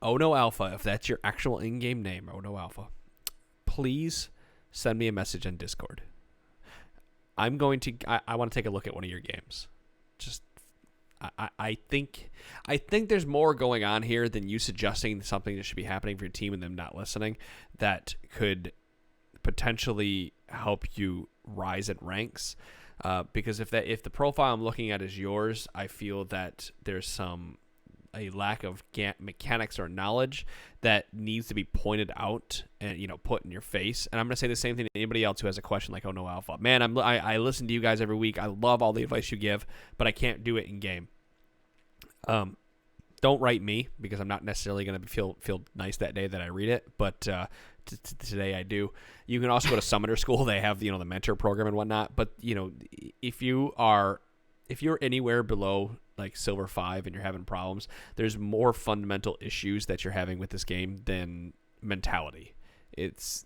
Speaker 1: Oh No Alpha, if that's your actual in-game name, Oh No Alpha, please send me a message on Discord. I want to take a look at one of your games. Just, I think there's more going on here than you suggesting something that should be happening for your team and them not listening that could potentially help you rise in ranks. Because if the profile I'm looking at is yours, I feel that there's a lack of mechanics or knowledge that needs to be pointed out and put in your face. And I'm gonna say the same thing to anybody else who has a question like Oh No Alpha. Man, I listen to you guys every week. I love all the advice you give, but I can't do it in game. Don't write me, because I'm not necessarily gonna feel nice that day that I read it, but today I do. You can also go to Summoner School. They have the mentor program and whatnot. But if you're anywhere below like Silver 5 and you're having problems, there's more fundamental issues that you're having with this game than mentality. It's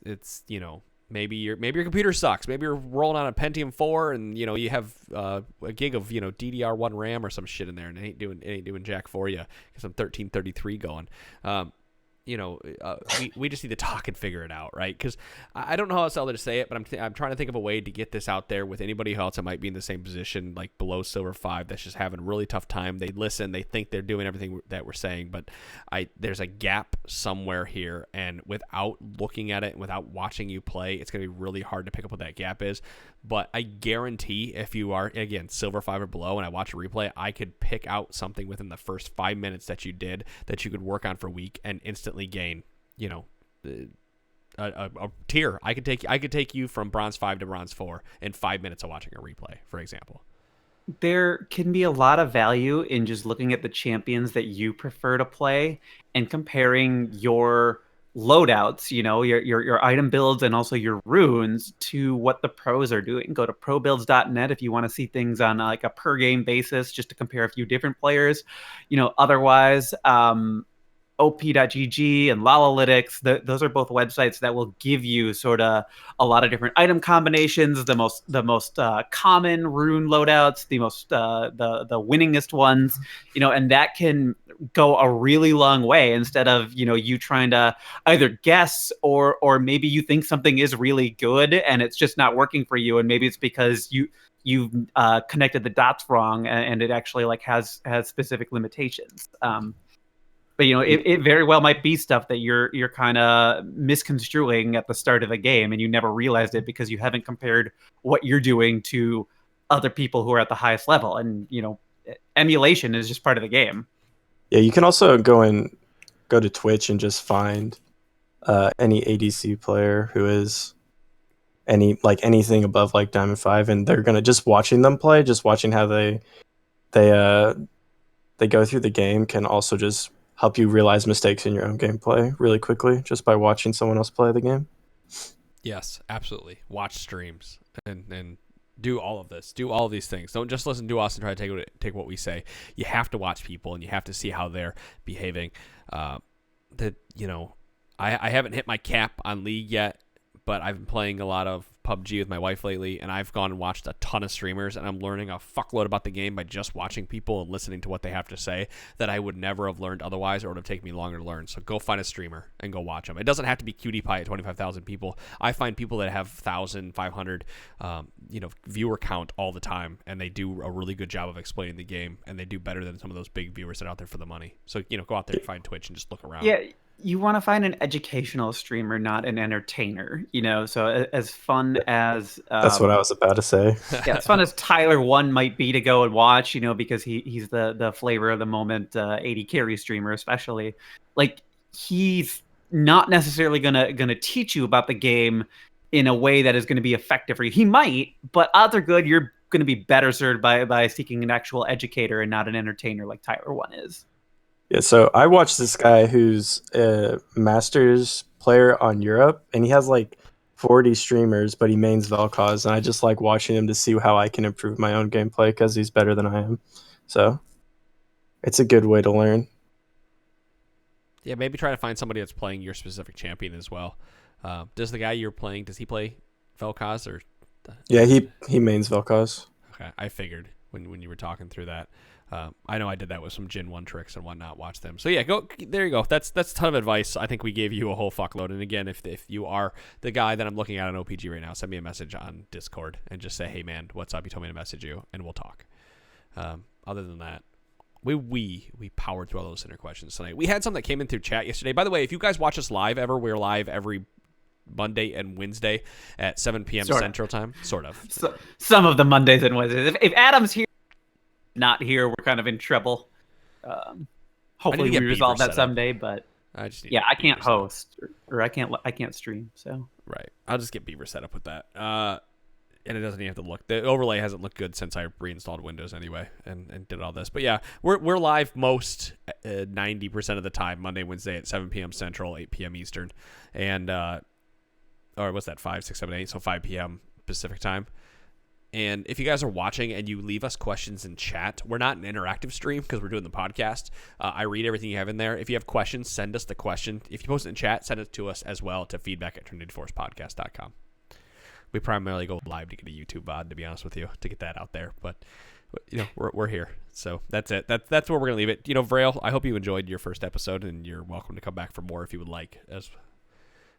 Speaker 1: maybe your computer sucks. Maybe you're rolling on a Pentium 4 and you have a gig of DDR1 RAM or some shit in there, and it ain't doing jack for you because I'm 1333 going. We just need to talk and figure it out, right? Because I don't know how else to say it, but I'm trying to think of a way to get this out there with anybody else that might be in the same position, like below Silver 5, that's just having a really tough time. They listen, they think they're doing everything that we're saying, but there's a gap somewhere here, and without looking at it and without watching you play, it's going to be really hard to pick up what that gap is. But I guarantee if you are, again, Silver 5 or below, and I watch a replay, I could pick out something within the first 5 minutes that you did that you could work on for a week and instantly gain, a tier. I could take you from Bronze 5 to Bronze 4 in 5 minutes of watching a replay, for example.
Speaker 2: There can be a lot of value in just looking at the champions that you prefer to play and comparing your loadouts, your item builds and also your runes to what the pros are doing. Go to probuilds.net if you want to see things on like a per game basis, just to compare a few different players. Otherwise, op.gg and Lolalytics, those are both websites that will give you sort of a lot of different item combinations, the most common rune loadouts, the most the winningest ones, and that can go a really long way instead of, you trying to either guess or maybe you think something is really good and it's just not working for you. And maybe it's because you've connected the dots wrong and it actually like has specific limitations. But it very well might be stuff that you're kind of misconstruing at the start of the game, and you never realized it because you haven't compared what you're doing to other people who are at the highest level. And emulation is just part of the game.
Speaker 3: Yeah, you can also go to Twitch and just find any ADC player who is anything above like Diamond 5, and they're gonna just watching them play, just watching how they go through the game can also just help you realize mistakes in your own gameplay really quickly just by watching someone else play the game.
Speaker 1: Yes, absolutely. Watch streams and do all of this. Do all of these things. Don't just listen to us and try to take what we say. You have to watch people and you have to see how they're behaving. I haven't hit my cap on League yet, but I've been playing a lot of PUBG with my wife lately, and I've gone and watched a ton of streamers, and I'm learning a fuckload about the game by just watching people and listening to what they have to say that I would never have learned otherwise, or it would have taken me longer to learn. So go find a streamer and go watch them. It doesn't have to be Cutie Pie at 25,000 people. I find people that have 1,000, 500, viewer count all the time, and they do a really good job of explaining the game, and they do better than some of those big viewers that are out there for the money. So, go out there and find Twitch and just look around.
Speaker 2: Yeah. You want to find an educational streamer, not an entertainer, so as fun as
Speaker 3: that's what I was about to say.
Speaker 2: Yeah, as fun as Tyler 1 might be to go and watch, because he's the flavor of the moment, 80 carry streamer especially. Like, he's not necessarily gonna teach you about the game in a way that is going to be effective for you. He might, but odds are good you're going to be better served by seeking an actual educator and not an entertainer like Tyler 1 is.
Speaker 3: Yeah, so I watched this guy who's a Masters player on Europe, and he has like 40 streamers, but he mains Vel'Koz, and I just like watching him to see how I can improve my own gameplay because he's better than I am. So it's a good way to learn.
Speaker 1: Yeah, maybe try to find somebody that's playing your specific champion as well. Does the guy you're playing, does he play Vel'Koz or?
Speaker 3: Yeah, he mains Vel'Koz.
Speaker 1: Okay, I figured when you were talking through that. I know I did that with some Jin 1 tricks and whatnot. Watch them. So yeah, there you go. That's a ton of advice. I think we gave you a whole fuckload. And again, if you are the guy that I'm looking at on OPG right now, send me a message on Discord and just say, hey man, what's up? You told me to message you, and we'll talk. Other than that, we powered through all those listener questions tonight. We had some that came in through chat yesterday. By the way, if you guys watch us live ever, we're live every Monday and Wednesday at 7 p.m. Central Time. Sort of.
Speaker 2: So, some of the Mondays and Wednesdays. If Adam's here, not here, we're kind of in trouble. Hopefully we resolve that someday, but I can't host or I can't stream, so
Speaker 1: right. I'll just get Beaver set up with that. And it doesn't even have to look. The overlay hasn't looked good since I reinstalled Windows anyway and did all this. But yeah, we're live most 90% of the time, Monday, Wednesday at 7 p.m. Central, 8 p.m. Eastern, and or what's that? 5, 6, 7, 8. So 5 p.m. Pacific time. And if you guys are watching and you leave us questions in chat, we're not an interactive stream because we're doing the podcast. I read everything you have in there. If you have questions, send us the question. If you post it in chat, send it to us as well to feedback@trinityforcepodcast.com. We primarily go live to get a YouTube VOD, to be honest with you, to get that out there. But we're here, so that's it. That's where we're gonna leave it. Vrael, I hope you enjoyed your first episode, and you're welcome to come back for more if you would like. As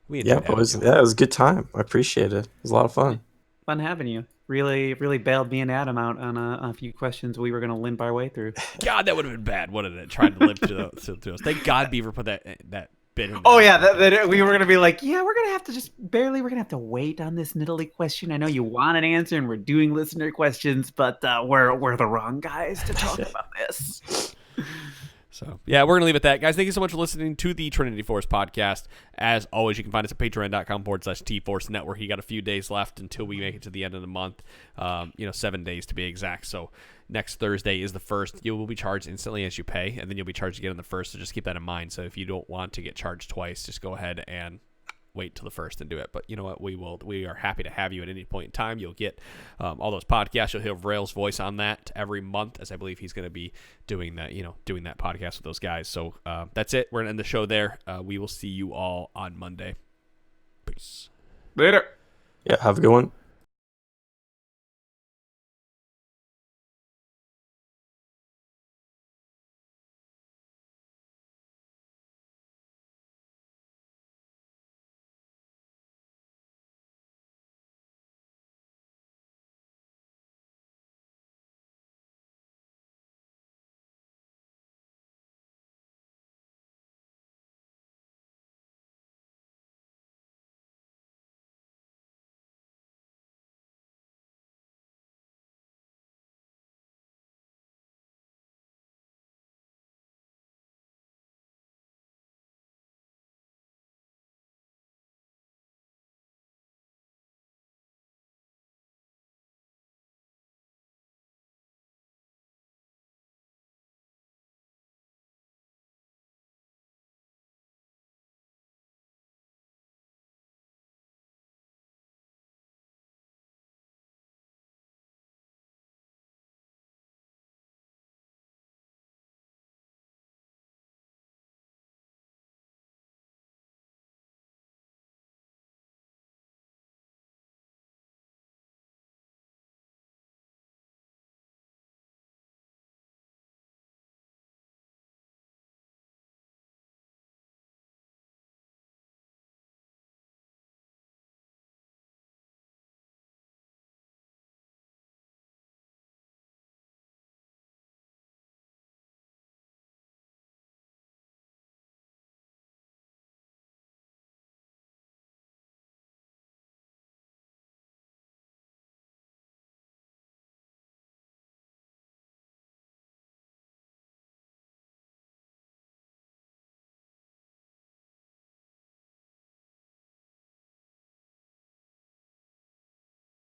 Speaker 1: we enjoyed
Speaker 3: it was a good time. I appreciate it. It was a lot of fun.
Speaker 2: Fun having you. Really bailed me and Adam out on a few questions we were going to limp our way through.
Speaker 1: God, that would have been bad, wouldn't it? Trying to limp through those. Thank God Beaver put that bit in.
Speaker 2: Oh, yeah. That we were going to be like, yeah, we're going to have to we're going to have to wait on this Nidalee question. I know you want an answer and we're doing listener questions, but we're the wrong guys to talk about this.
Speaker 1: So, yeah, we're going to leave it at that. Guys, thank you so much for listening to the Trinity Force podcast. As always, you can find us at patreon.com/TForce Network. You got a few days left until we make it to the end of the month. 7 days to be exact. So, next Thursday is the 1st. You will be charged instantly as you pay, and then you'll be charged again on the 1st. So, just keep that in mind. So, if you don't want to get charged twice, just go ahead and wait till the 1st and do it. But you know what? We are happy to have you at any point in time. You'll get all those podcasts. You'll hear Vrael's voice on that every month, as I believe he's going to be doing that podcast with those guys. So that's it. We're going to end the show there. We will see you all on Monday. Peace.
Speaker 2: Later.
Speaker 3: Yeah, have a good one.